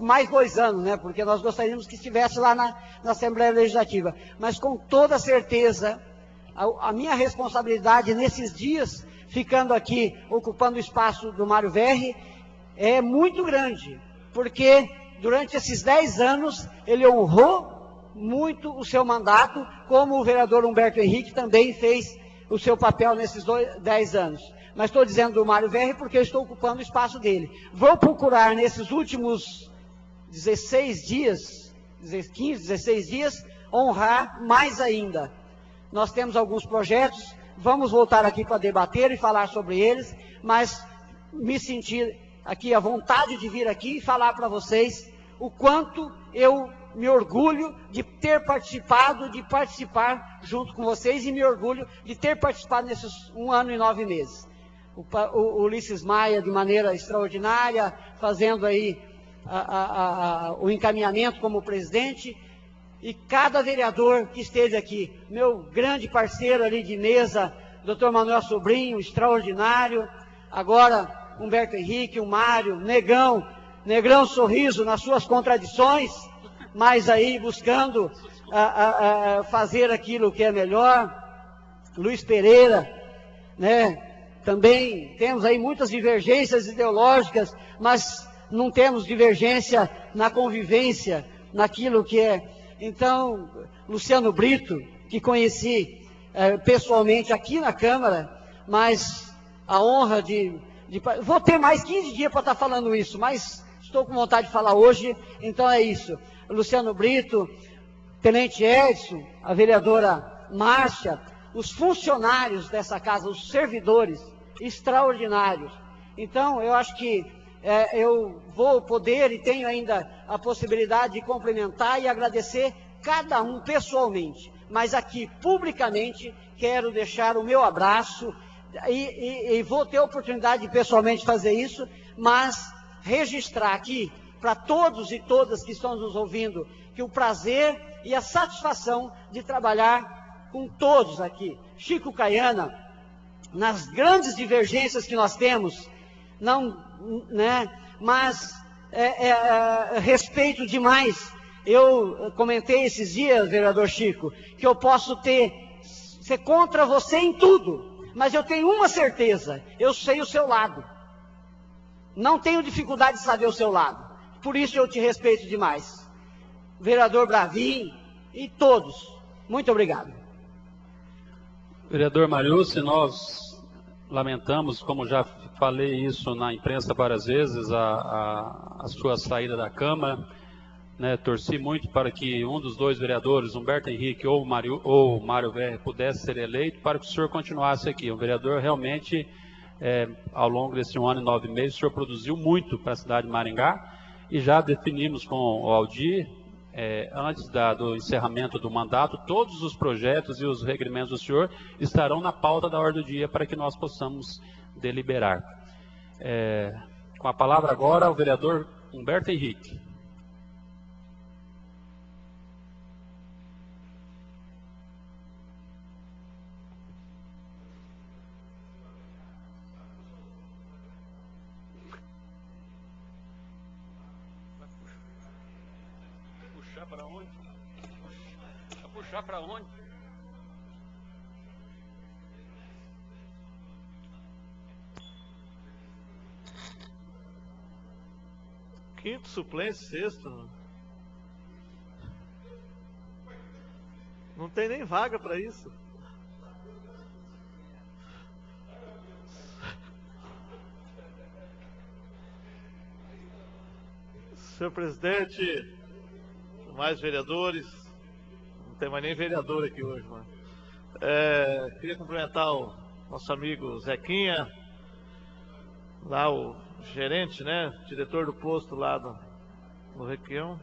mais 2 anos, né? Porque nós gostaríamos que estivesse lá na Assembleia Legislativa. Mas com toda certeza, a minha responsabilidade nesses dias, ficando aqui, ocupando o espaço do Mário Verri, é muito grande, porque durante esses 10 anos, ele honrou muito o seu mandato, como o vereador Humberto Henrique também fez o seu papel nesses 10 anos. Mas estou dizendo do Mário Verri porque eu estou ocupando o espaço dele. Vou procurar nesses últimos 16 dias, 15, 16 dias, honrar mais ainda. Nós temos alguns projetos, vamos voltar aqui para debater e falar sobre eles, mas me sentir aqui à vontade de vir aqui e falar para vocês o quanto eu me orgulho de ter participado, de participar junto com vocês, e me orgulho de ter participado nesses 1 ano e 9 meses. O Ulisses Maia, de maneira extraordinária, fazendo aí o encaminhamento como presidente, e cada vereador que esteve aqui, meu grande parceiro ali de mesa, Dr. Manuel Sobrinho, extraordinário, agora Humberto Henrique, o Mário, Negrão Sorriso nas suas contradições, mas aí buscando fazer aquilo que é melhor, Luiz Pereira, né? Também temos aí muitas divergências ideológicas, mas não temos divergência na convivência, naquilo que é. Então, Luciano Brito, que conheci pessoalmente aqui na Câmara, mas a honra vou ter mais 15 dias para estar falando isso, mas estou com vontade de falar hoje, então é isso. Luciano Brito, Tenente Edson, a vereadora Márcia, os funcionários dessa casa, os servidores, extraordinários. Então, eu acho que eu vou poder e tenho ainda a possibilidade de cumprimentar e agradecer cada um pessoalmente, mas aqui, publicamente, quero deixar o meu abraço e vou ter a oportunidade de pessoalmente fazer isso, mas registrar aqui, para todos e todas que estão nos ouvindo, que o prazer e a satisfação de trabalhar com todos aqui. Chico Caiana, nas grandes divergências que nós temos, não, né, mas respeito demais. Eu comentei esses dias, vereador Chico, que eu posso ser contra você em tudo, mas eu tenho uma certeza, eu sei o seu lado. Não tenho dificuldade de saber o seu lado, por isso eu te respeito demais. Vereador Bravin e todos, muito obrigado. Vereador Mariucci, nós lamentamos, como já falei isso na imprensa várias vezes, a sua saída da Câmara, né? Torci muito para que um dos dois vereadores, Humberto Henrique ou Mário Verri, pudesse ser eleito, para que o senhor continuasse aqui. O vereador realmente, ao longo desse 1 ano e 9 meses, o senhor produziu muito para a cidade de Maringá, e já definimos com o Aldir, antes do encerramento do mandato, todos os projetos e os requerimentos do senhor estarão na pauta da ordem do dia para que nós possamos deliberar. Com a palavra agora o vereador Humberto Henrique. Para onde? Vai puxar para onde? Quinto suplente, sexto. Não tem nem vaga para isso. Senhor presidente, mais vereadores, não tem mais nem vereador aqui hoje, mano. Queria cumprimentar o nosso amigo Zequinha, lá o gerente, né, diretor do posto lá no Requião,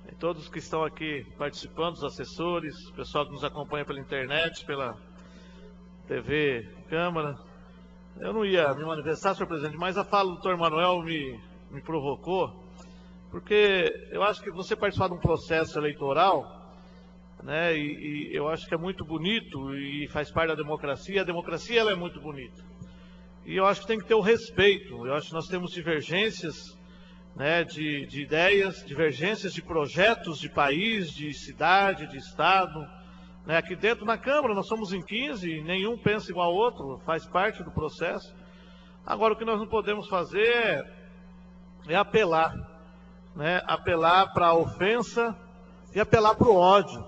e todos que estão aqui participando, os assessores, o pessoal que nos acompanha pela internet, pela TV Câmara. Eu não ia me manifestar, senhor presidente, mas a fala do doutor Manuel me provocou, porque eu acho que você participar de um processo eleitoral, né, e eu acho que é muito bonito e faz parte da democracia. A democracia ela é muito bonita. E eu acho que tem que ter o respeito. Eu acho que nós temos divergências, né, de ideias, divergências de projetos de país, de cidade, de estado. Né, aqui dentro na Câmara nós somos em 15, nenhum pensa igual ao outro, faz parte do processo. Agora o que nós não podemos fazer é apelar. Né, apelar para a ofensa e apelar para o ódio.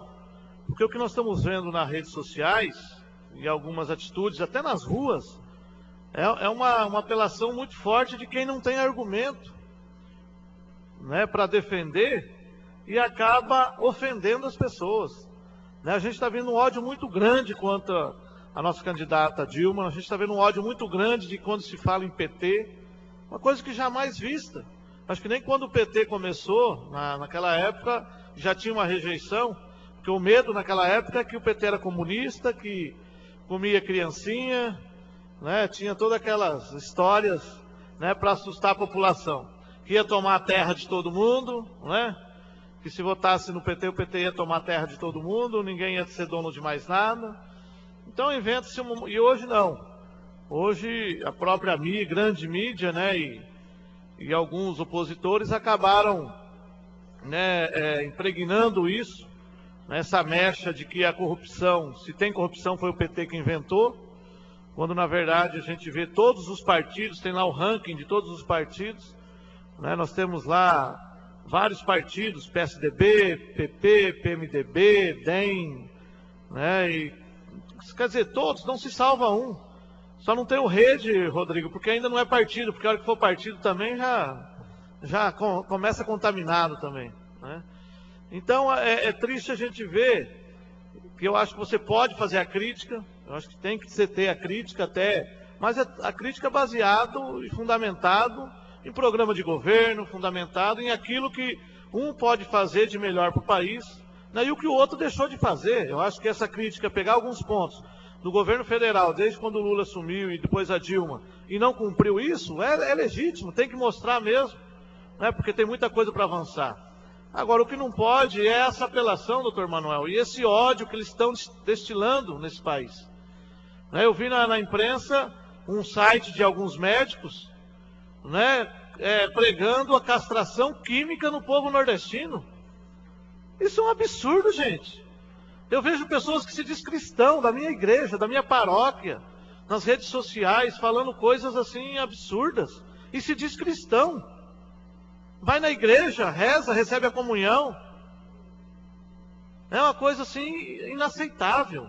Porque o que nós estamos vendo nas redes sociais, e algumas atitudes, até nas ruas, é uma apelação muito forte de quem não tem argumento, né, para defender, e acaba ofendendo as pessoas. Né, a gente está vendo um ódio muito grande contra a nossa candidata Dilma, a gente está vendo um ódio muito grande de quando se fala em PT, uma coisa que jamais vista. Acho que nem quando o PT começou, naquela época, já tinha uma rejeição, porque o medo naquela época é que o PT era comunista, que comia criancinha, né, tinha todas aquelas histórias, né, para assustar a população, que ia tomar a terra de todo mundo, né, que se votasse no PT, o PT ia tomar a terra de todo mundo, ninguém ia ser dono de mais nada. Então inventa-se e hoje não. Hoje a própria grande mídia, né, e alguns opositores acabaram, né, impregnando isso, né, essa mecha de que a corrupção, se tem corrupção foi o PT que inventou, quando na verdade a gente vê todos os partidos, tem lá o ranking de todos os partidos, né, nós temos lá vários partidos, PSDB, PP, PMDB, DEM, né, e, quer dizer, todos, não se salva um. Só não tem o Rede, Rodrigo, porque ainda não é partido, porque a hora que for partido também já começa contaminado também. Né? Então é triste a gente ver, que eu acho que você pode fazer a crítica, eu acho que tem que ter a crítica até, mas a crítica baseado e fundamentado em programa de governo, fundamentado em aquilo que um pode fazer de melhor para o país, né, e o que o outro deixou de fazer. Eu acho que essa crítica, pegar alguns pontos do governo federal, desde quando o Lula assumiu e depois a Dilma, e não cumpriu isso, é legítimo, tem que mostrar mesmo, né, porque tem muita coisa para avançar. Agora, o que não pode é essa apelação, doutor Manuel, e esse ódio que eles estão destilando nesse país. Eu vi na imprensa um site de alguns médicos, né, pregando a castração química no povo nordestino. Isso é um absurdo, gente. Eu vejo pessoas que se diz cristão, da minha igreja, da minha paróquia, nas redes sociais, falando coisas assim absurdas, e se diz cristão. Vai na igreja, reza, recebe a comunhão. É uma coisa assim inaceitável.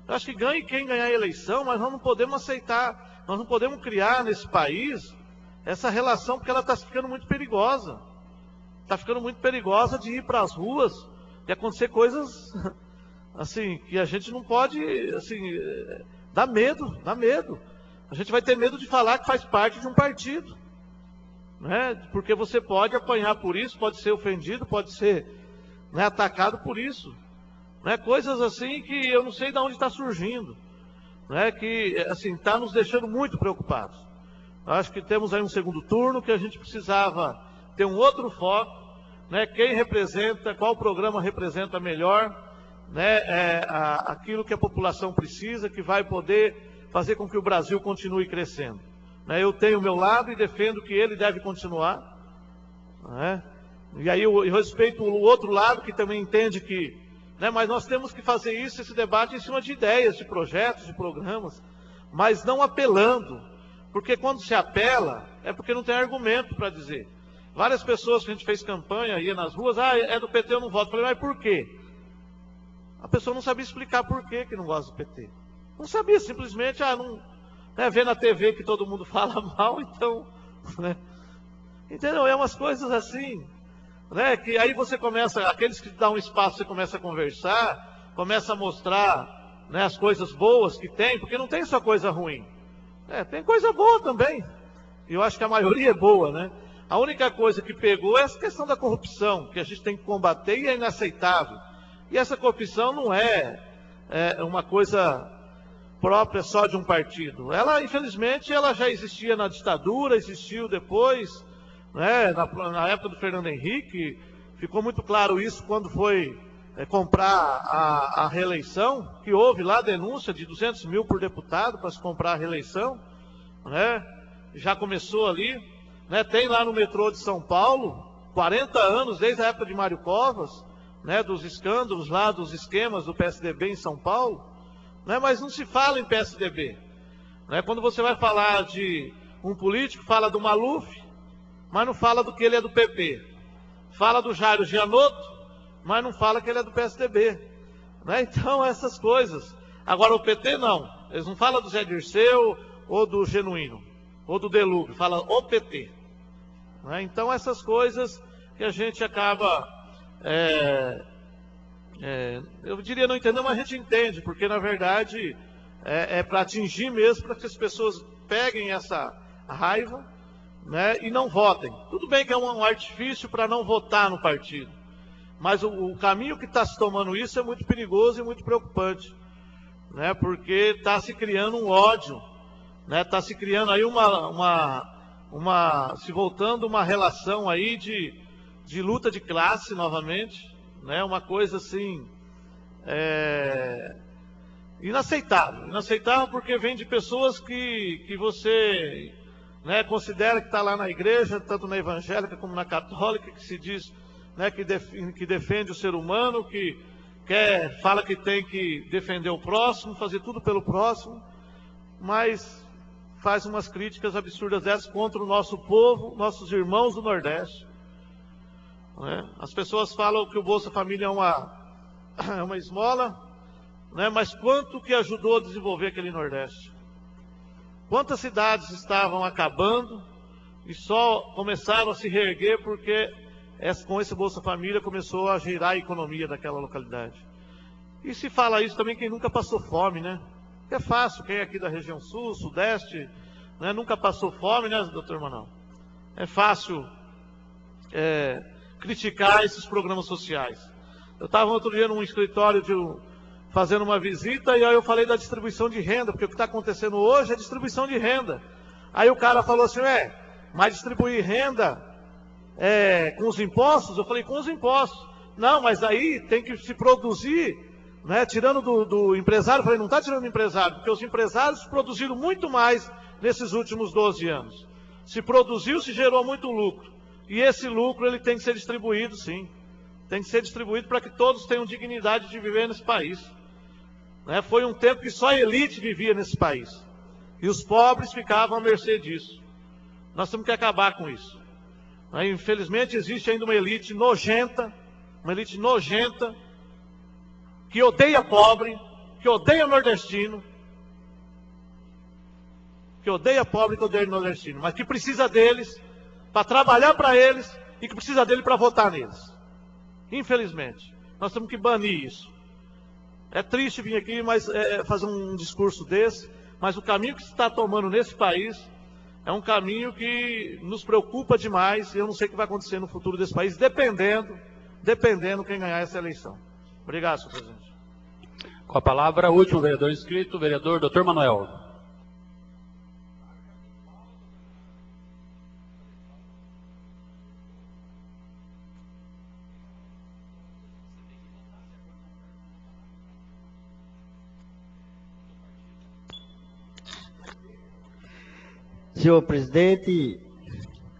Eu acho que ganhe quem ganhar a eleição, mas nós não podemos aceitar, nós não podemos criar nesse país essa relação, porque ela está ficando muito perigosa. Está ficando muito perigosa de ir para as ruas e acontecer coisas assim, que a gente não pode, assim, dá medo. A gente vai ter medo de falar que faz parte de um partido, né? Porque você pode apanhar por isso, pode ser ofendido, pode ser, né, atacado por isso. Né? Coisas assim que eu não sei de onde está surgindo, né? Que assim, está nos deixando muito preocupados. Acho que temos aí um segundo turno que a gente precisava ter um outro foco, né? Quem representa, qual programa representa melhor, né? Aquilo que a população precisa, que vai poder fazer com que o Brasil continue crescendo. Né? Eu tenho o meu lado e defendo que ele deve continuar, né? E aí eu respeito o outro lado que também entende que, né, mas nós temos que fazer isso, esse debate em cima de ideias, de projetos, de programas, mas não apelando, porque quando se apela, é porque não tem argumento para dizer. Várias pessoas que a gente fez campanha, ia nas ruas, é do PT, eu não voto. Eu falei, mas por quê? A pessoa não sabia explicar por quê que não gosta do PT. Não sabia, simplesmente, não, né, vê na TV que todo mundo fala mal, então, né, entendeu? É umas coisas assim, né, que aí você começa, aqueles que dão espaço, você começa a conversar, começa a mostrar, né, as coisas boas que tem, porque não tem só coisa ruim. Tem coisa boa também. E eu acho que a maioria é boa, né? A única coisa que pegou é essa questão da corrupção, que a gente tem que combater e é inaceitável. E essa corrupção não é uma coisa própria só de um partido. Ela, infelizmente, ela já existia na ditadura, existiu depois, né, na época do Fernando Henrique, ficou muito claro isso quando foi comprar a reeleição, que houve lá denúncia de 200 mil por deputado para se comprar a reeleição, né? Já começou ali, né? Tem lá no metrô de São Paulo, 40 anos, desde a época de Mário Covas, né? Dos escândalos lá, dos esquemas do PSDB em São Paulo, né? Mas não se fala em PSDB, né? Quando você vai falar de um político, fala do Maluf, mas não fala do que ele é do PP. Fala do Jairo Gianotto, mas não fala que ele é do PSDB. Né? Então, essas coisas. Agora, o PT não. Eles não falam do Zé Dirceu, ou do Genuíno, ou do Delúbio. Fala o PT. Né? Então, essas coisas que a gente acaba, eu diria não entender, mas a gente entende, porque, na verdade, é para atingir mesmo, para que as pessoas peguem essa raiva, né, e não votem. Tudo bem que é um artifício para não votar no partido, mas o caminho que está se tomando isso é muito perigoso e muito preocupante, né, porque está se criando um ódio, né, está se criando aí se voltando uma relação aí de luta de classe novamente, né, uma coisa assim inaceitável porque vem de pessoas que você, né, considera que está lá na igreja, tanto na evangélica como na católica, que se diz, né, que defende o ser humano, que fala que tem que defender o próximo, fazer tudo pelo próximo, mas faz umas críticas absurdas dessas contra o nosso povo, nossos irmãos do Nordeste. Né? As pessoas falam que o Bolsa Família é uma esmola, né, mas quanto que ajudou a desenvolver aquele Nordeste? Quantas cidades estavam acabando e só começaram a se reerguer porque com esse Bolsa Família começou a girar a economia daquela localidade. E se fala isso também quem nunca passou fome, né? É fácil, quem é aqui da região sul, sudeste, né, nunca passou fome, né, doutor Manuel? É fácil criticar esses programas sociais. Eu estava outro dia num escritório fazendo uma visita, e aí eu falei da distribuição de renda, porque o que está acontecendo hoje é distribuição de renda. Aí o cara falou assim, mas distribuir renda com os impostos? Eu falei, com os impostos. Não, mas aí tem que se produzir né? Tirando do empresário, falei, não está tirando do empresário, porque os empresários produziram muito mais nesses últimos 12 anos. Se produziu, se gerou muito lucro. E esse lucro ele tem que ser distribuído, sim. Tem que ser distribuído para que todos tenham dignidade de viver nesse país. Né? Foi um tempo que só a elite vivia nesse país. E os pobres ficavam à mercê disso. Nós temos que acabar com isso. Né? Infelizmente existe ainda uma elite nojenta, que odeia pobre, que odeia nordestino, mas que precisa deles para trabalhar para eles e que precisa dele para votar neles. Infelizmente, nós temos que banir isso. É triste vir aqui fazer um discurso desse, mas o caminho que se está tomando nesse país é um caminho que nos preocupa demais, e eu não sei o que vai acontecer no futuro desse país, dependendo quem ganhar essa eleição. Obrigado, senhor presidente. Com a palavra, o último vereador inscrito, o vereador Dr. Manuel. Senhor presidente,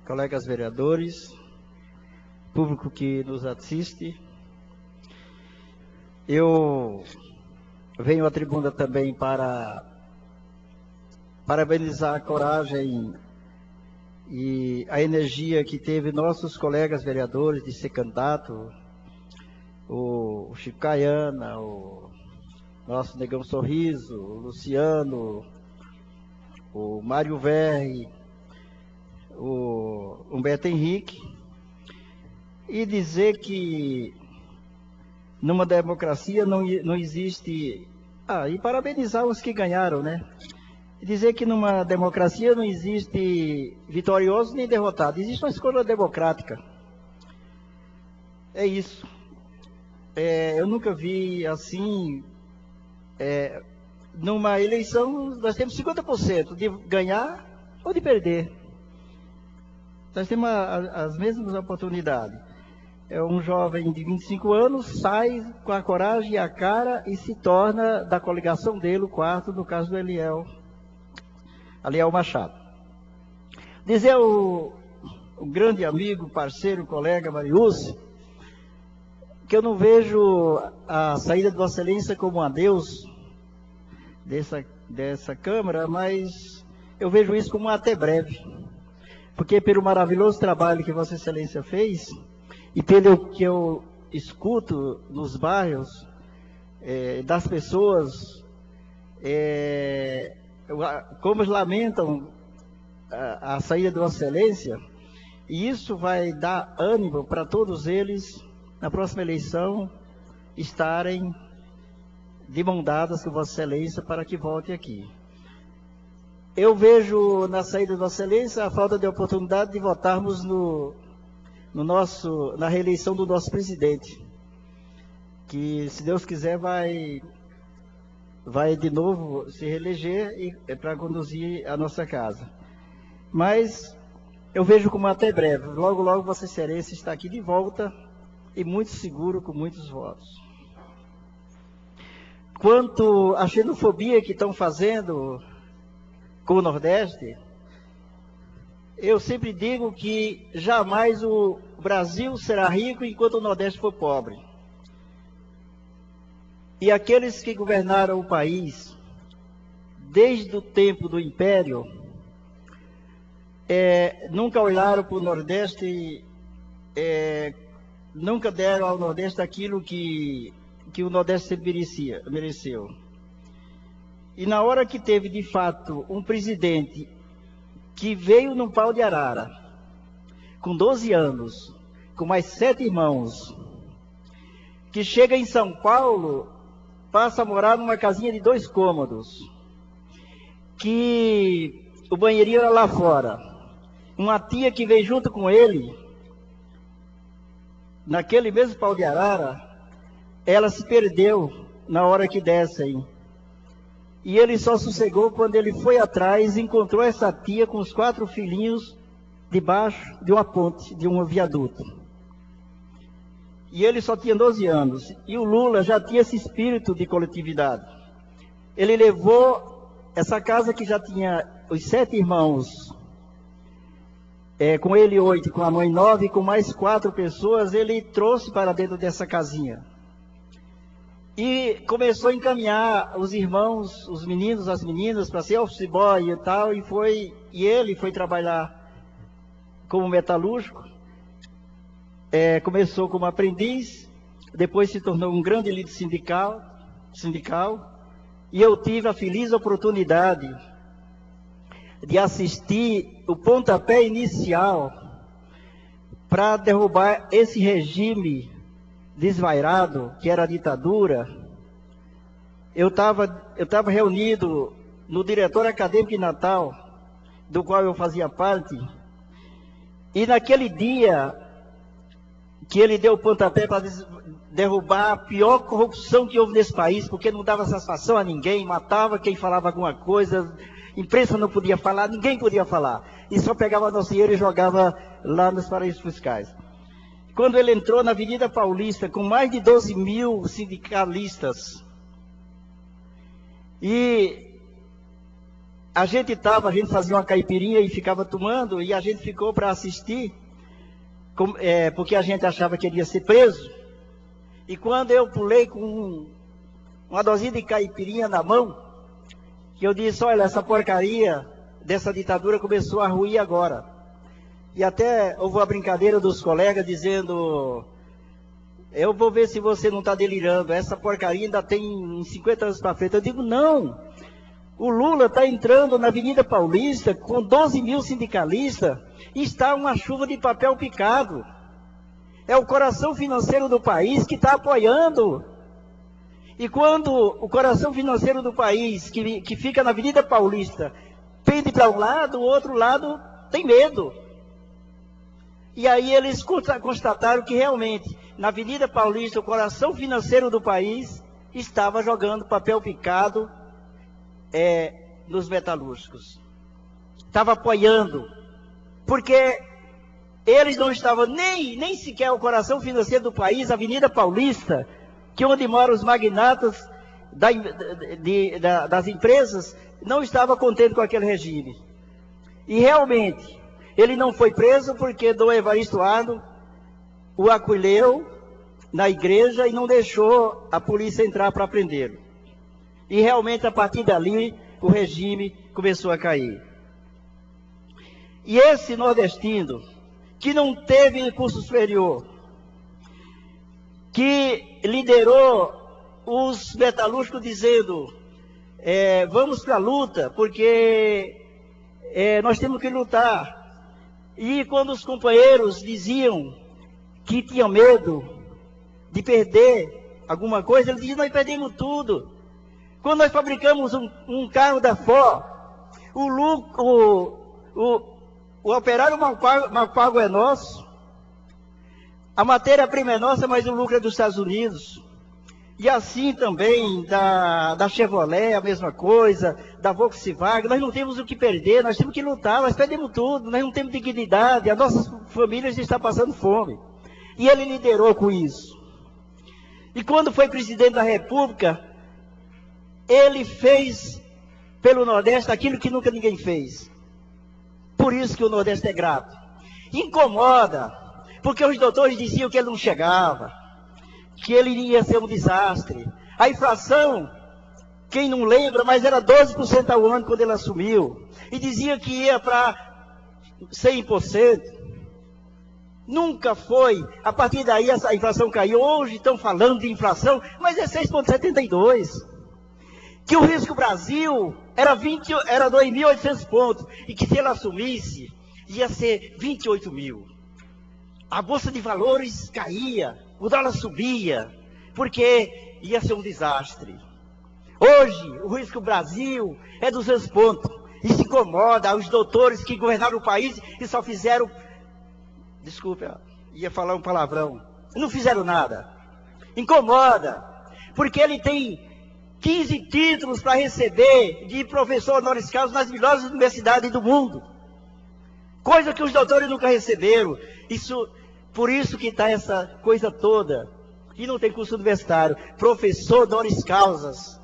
colegas vereadores, público que nos assiste, eu venho à tribuna também para parabenizar a coragem e a energia que teve nossos colegas vereadores de ser candidato, o Chico Caiana, o nosso Negão Sorriso, o Luciano, o Mário Verri, o Humberto Henrique, e dizer que numa democracia não existe... e parabenizar os que ganharam, né? E dizer que numa democracia não existe vitorioso nem derrotado, existe uma escolha democrática. É isso. Eu nunca vi assim... numa eleição, nós temos 50% de ganhar ou de perder. Nós temos as mesmas oportunidades. Um jovem de 25 anos sai com a coragem e a cara e se torna da coligação dele o quarto, no caso do Eliel Machado. Dizer ao grande amigo, parceiro, colega Marius, que eu não vejo a saída de Vossa Excelência como um adeus dessa Câmara, mas eu vejo isso como até breve, porque pelo maravilhoso trabalho que Vossa Excelência fez, e pelo que eu escuto nos bairros, das pessoas, como lamentam a saída de Vossa Excelência, e isso vai dar ânimo para todos eles, na próxima eleição, estarem de mão dadas com Vossa Excelência para que volte aqui. Eu vejo na saída de Vossa Excelência a falta de oportunidade de votarmos na reeleição do nosso presidente, que, se Deus quiser, vai de novo se reeleger para conduzir a nossa casa. Mas eu vejo como até breve. Logo, logo Vossa Excelência está aqui de volta e muito seguro, com muitos votos. Quanto à xenofobia que estão fazendo com o Nordeste, eu sempre digo que jamais o Brasil será rico enquanto o Nordeste for pobre. E aqueles que governaram o país desde o tempo do Império nunca olharam para o Nordeste, nunca deram ao Nordeste aquilo que o Nordeste sempre mereceu. E na hora que teve, de fato, um presidente que veio num pau de arara, com 12 anos, com mais 7 irmãos, que chega em São Paulo, passa a morar numa casinha de 2 cômodos, que o banheirinho era lá fora, uma tia que veio junto com ele, naquele mesmo pau de arara, ela se perdeu na hora que descem. E ele só sossegou quando ele foi atrás e encontrou essa tia com os 4 filhinhos debaixo de uma ponte, de um viaduto. e ele só tinha 12 anos. E o Lula já tinha esse espírito de coletividade. Ele levou essa casa que já tinha os 7 irmãos, com ele 8, com a mãe 9, com mais 4 pessoas, ele trouxe para dentro dessa casinha. E começou a encaminhar os irmãos, os meninos, as meninas, para ser office boy e tal, e ele foi trabalhar como metalúrgico. Começou como aprendiz, depois se tornou um grande líder sindical, e eu tive a feliz oportunidade de assistir o pontapé inicial para derrubar esse regime desvairado, que era a ditadura. Eu estava reunido no diretório acadêmico em Natal, do qual eu fazia parte, e naquele dia que ele deu o pontapé para derrubar a pior corrupção que houve nesse país, porque não dava satisfação a ninguém, matava quem falava alguma coisa, imprensa não podia falar, ninguém podia falar, e só pegava nosso dinheiro e jogava lá nos paraísos fiscais. Quando ele entrou na Avenida Paulista, com mais de 12 mil sindicalistas, e a gente fazia uma caipirinha e ficava tomando, e a gente ficou para assistir, porque a gente achava que ele ia ser preso. E quando eu pulei com uma dosinha de caipirinha na mão, que eu disse, olha, essa porcaria dessa ditadura começou a ruir agora. E até houve uma brincadeira dos colegas dizendo, eu vou ver se você não está delirando, essa porcaria ainda tem 50 anos para frente. Eu digo, não, o Lula está entrando na Avenida Paulista com 12 mil sindicalistas e está uma chuva de papel picado. É o coração financeiro do país que está apoiando. E quando o coração financeiro do país, que fica na Avenida Paulista, pende para um lado, o outro lado tem medo. E aí eles constataram que realmente, na Avenida Paulista, o coração financeiro do país estava jogando papel picado nos metalúrgicos. Estava apoiando. Porque eles não estavam nem sequer o coração financeiro do país, a Avenida Paulista, que onde moram os magnatas das empresas, não estava contente com aquele regime. E realmente, ele não foi preso porque Dom Evaristo Arno o acolheu na igreja e não deixou a polícia entrar para prendê-lo. E realmente, a partir dali, o regime começou a cair. E esse nordestino, que não teve curso superior, que liderou os metalúrgicos dizendo, vamos para a luta, porque nós temos que lutar. E quando os companheiros diziam que tinham medo de perder alguma coisa, ele dizia, nós perdemos tudo. Quando nós fabricamos um carro da Ford, o operário mal pago é nosso, a matéria-prima é nossa, mas o lucro é dos Estados Unidos. E assim também da Chevrolet, a mesma coisa, da Volkswagen, nós não temos o que perder, nós temos que lutar, nós perdemos tudo, nós não temos dignidade, as nossas famílias estão passando fome. E ele liderou com isso. E quando foi presidente da República, ele fez pelo Nordeste aquilo que nunca ninguém fez. Por isso que o Nordeste é grato. Incomoda, porque os doutores diziam que ele não chegava, que ele ia ser um desastre. A inflação, quem não lembra, mas era 12% ao ano quando ele assumiu. E dizia que ia para 100%. Nunca foi. A partir daí a inflação caiu. Hoje estão falando de inflação, mas é 6,72%. Que o Risco Brasil era 2.800 pontos. E que se ele assumisse, ia ser 28 mil. A Bolsa de Valores caía. O dólar subia, porque ia ser um desastre. Hoje, o Risco Brasil é 200 pontos. E se incomoda os doutores que governaram o país e só fizeram... Desculpe, ia falar um palavrão. Não fizeram nada. Incomoda, porque ele tem 15 títulos para receber de professor honoris causa nas melhores universidades do mundo. Coisa que os doutores nunca receberam. Isso Por isso que está essa coisa toda. E não tem curso universitário. Professor honoris causas.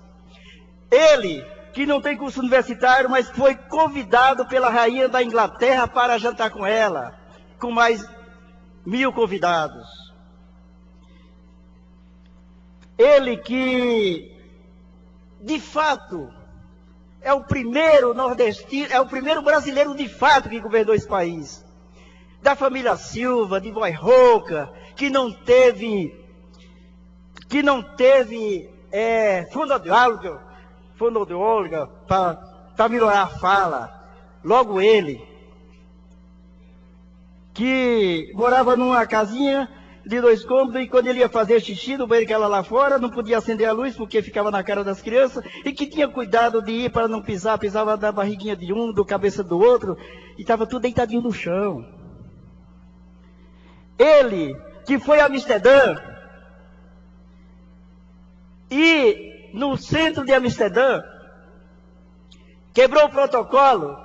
Ele, que não tem curso universitário, mas foi convidado pela rainha da Inglaterra para jantar com ela, com mais 1000 convidados. Ele que, de fato, é o primeiro nordestino, é o primeiro brasileiro de fato que governou esse país. Da família Silva, de Voz Rouca, que não teve fonoaudióloga para melhorar a fala. Logo ele, que morava numa casinha de 2 cômodos, e quando ele ia fazer xixi no banheiro que era lá fora, não podia acender a luz porque ficava na cara das crianças, e que tinha cuidado de ir para não pisar, pisava da barriguinha de um, do cabeça do outro, e estava tudo deitadinho no chão. Ele, que foi a Amsterdã, e no centro de Amsterdã, quebrou o protocolo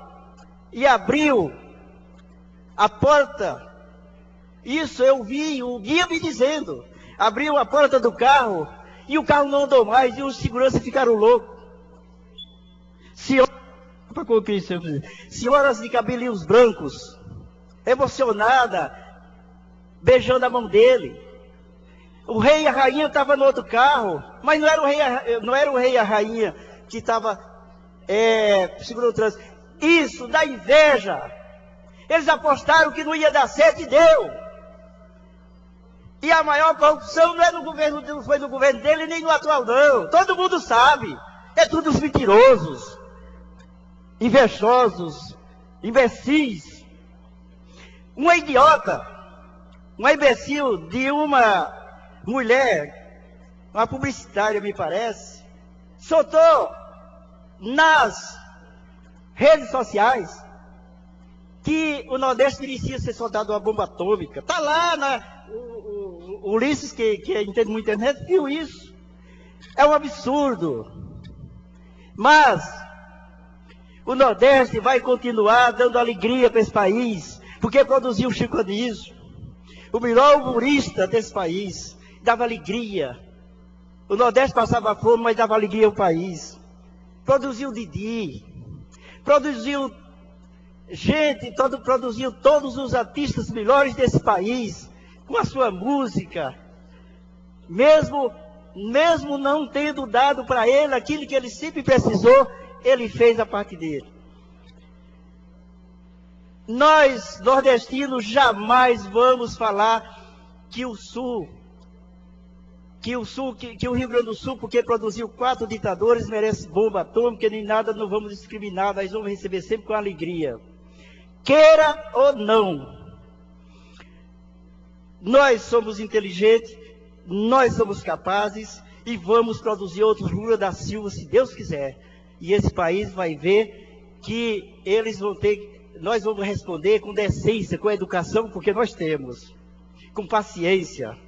e abriu a porta. Isso eu vi o guia me dizendo. Abriu a porta do carro e o carro não andou mais e os seguranças ficaram loucos. Senhoras de cabelinhos brancos, emocionada, beijando a mão dele. O rei e a rainha estavam no outro carro, mas não era o rei e a rainha que estavam segurando o trânsito. Isso dá inveja. Eles apostaram que não ia dar certo e deu. E a maior corrupção não é no governo, não foi no governo dele nem no atual não. Todo mundo sabe. É tudo os mentirosos, invejosos, imbecis. Uma idiota, uma imbecil de uma mulher, uma publicitária me parece, soltou nas redes sociais que o Nordeste merecia ser soldado uma bomba atômica. Está lá, o Ulisses, que entende muito internet, viu isso. É um absurdo. Mas o Nordeste vai continuar dando alegria para esse país, porque produziu o Chico Anísio, o melhor humorista desse país, dava alegria. O Nordeste passava fome, mas dava alegria ao país. Produziu o Didi, produziu produziu todos os artistas melhores desse país, com a sua música, mesmo não tendo dado para ele aquilo que ele sempre precisou, ele fez a parte dele. Nós, nordestinos, jamais vamos falar que o Rio Grande do Sul, porque produziu 4 ditadores, merece bomba atômica, nem nada, não vamos discriminar, nós vamos receber sempre com alegria. Queira ou não, nós somos inteligentes, nós somos capazes e vamos produzir outros Lula da Silva, se Deus quiser. E esse país vai ver que nós vamos responder com decência, com educação, porque nós temos, com paciência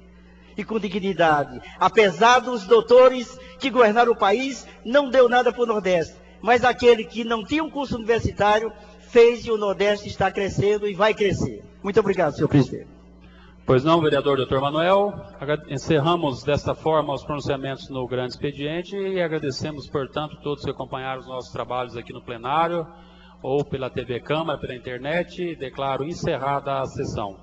e com dignidade. Apesar dos doutores que governaram o país, não deu nada para o Nordeste, mas aquele que não tinha um curso universitário fez, e o Nordeste está crescendo e vai crescer. Muito obrigado, senhor presidente. Pois não, vereador Dr. Manuel. Encerramos desta forma os pronunciamentos no grande expediente e agradecemos, portanto, todos que acompanharam os nossos trabalhos aqui no plenário ou pela TV Câmara, pela internet. Declaro encerrada a sessão.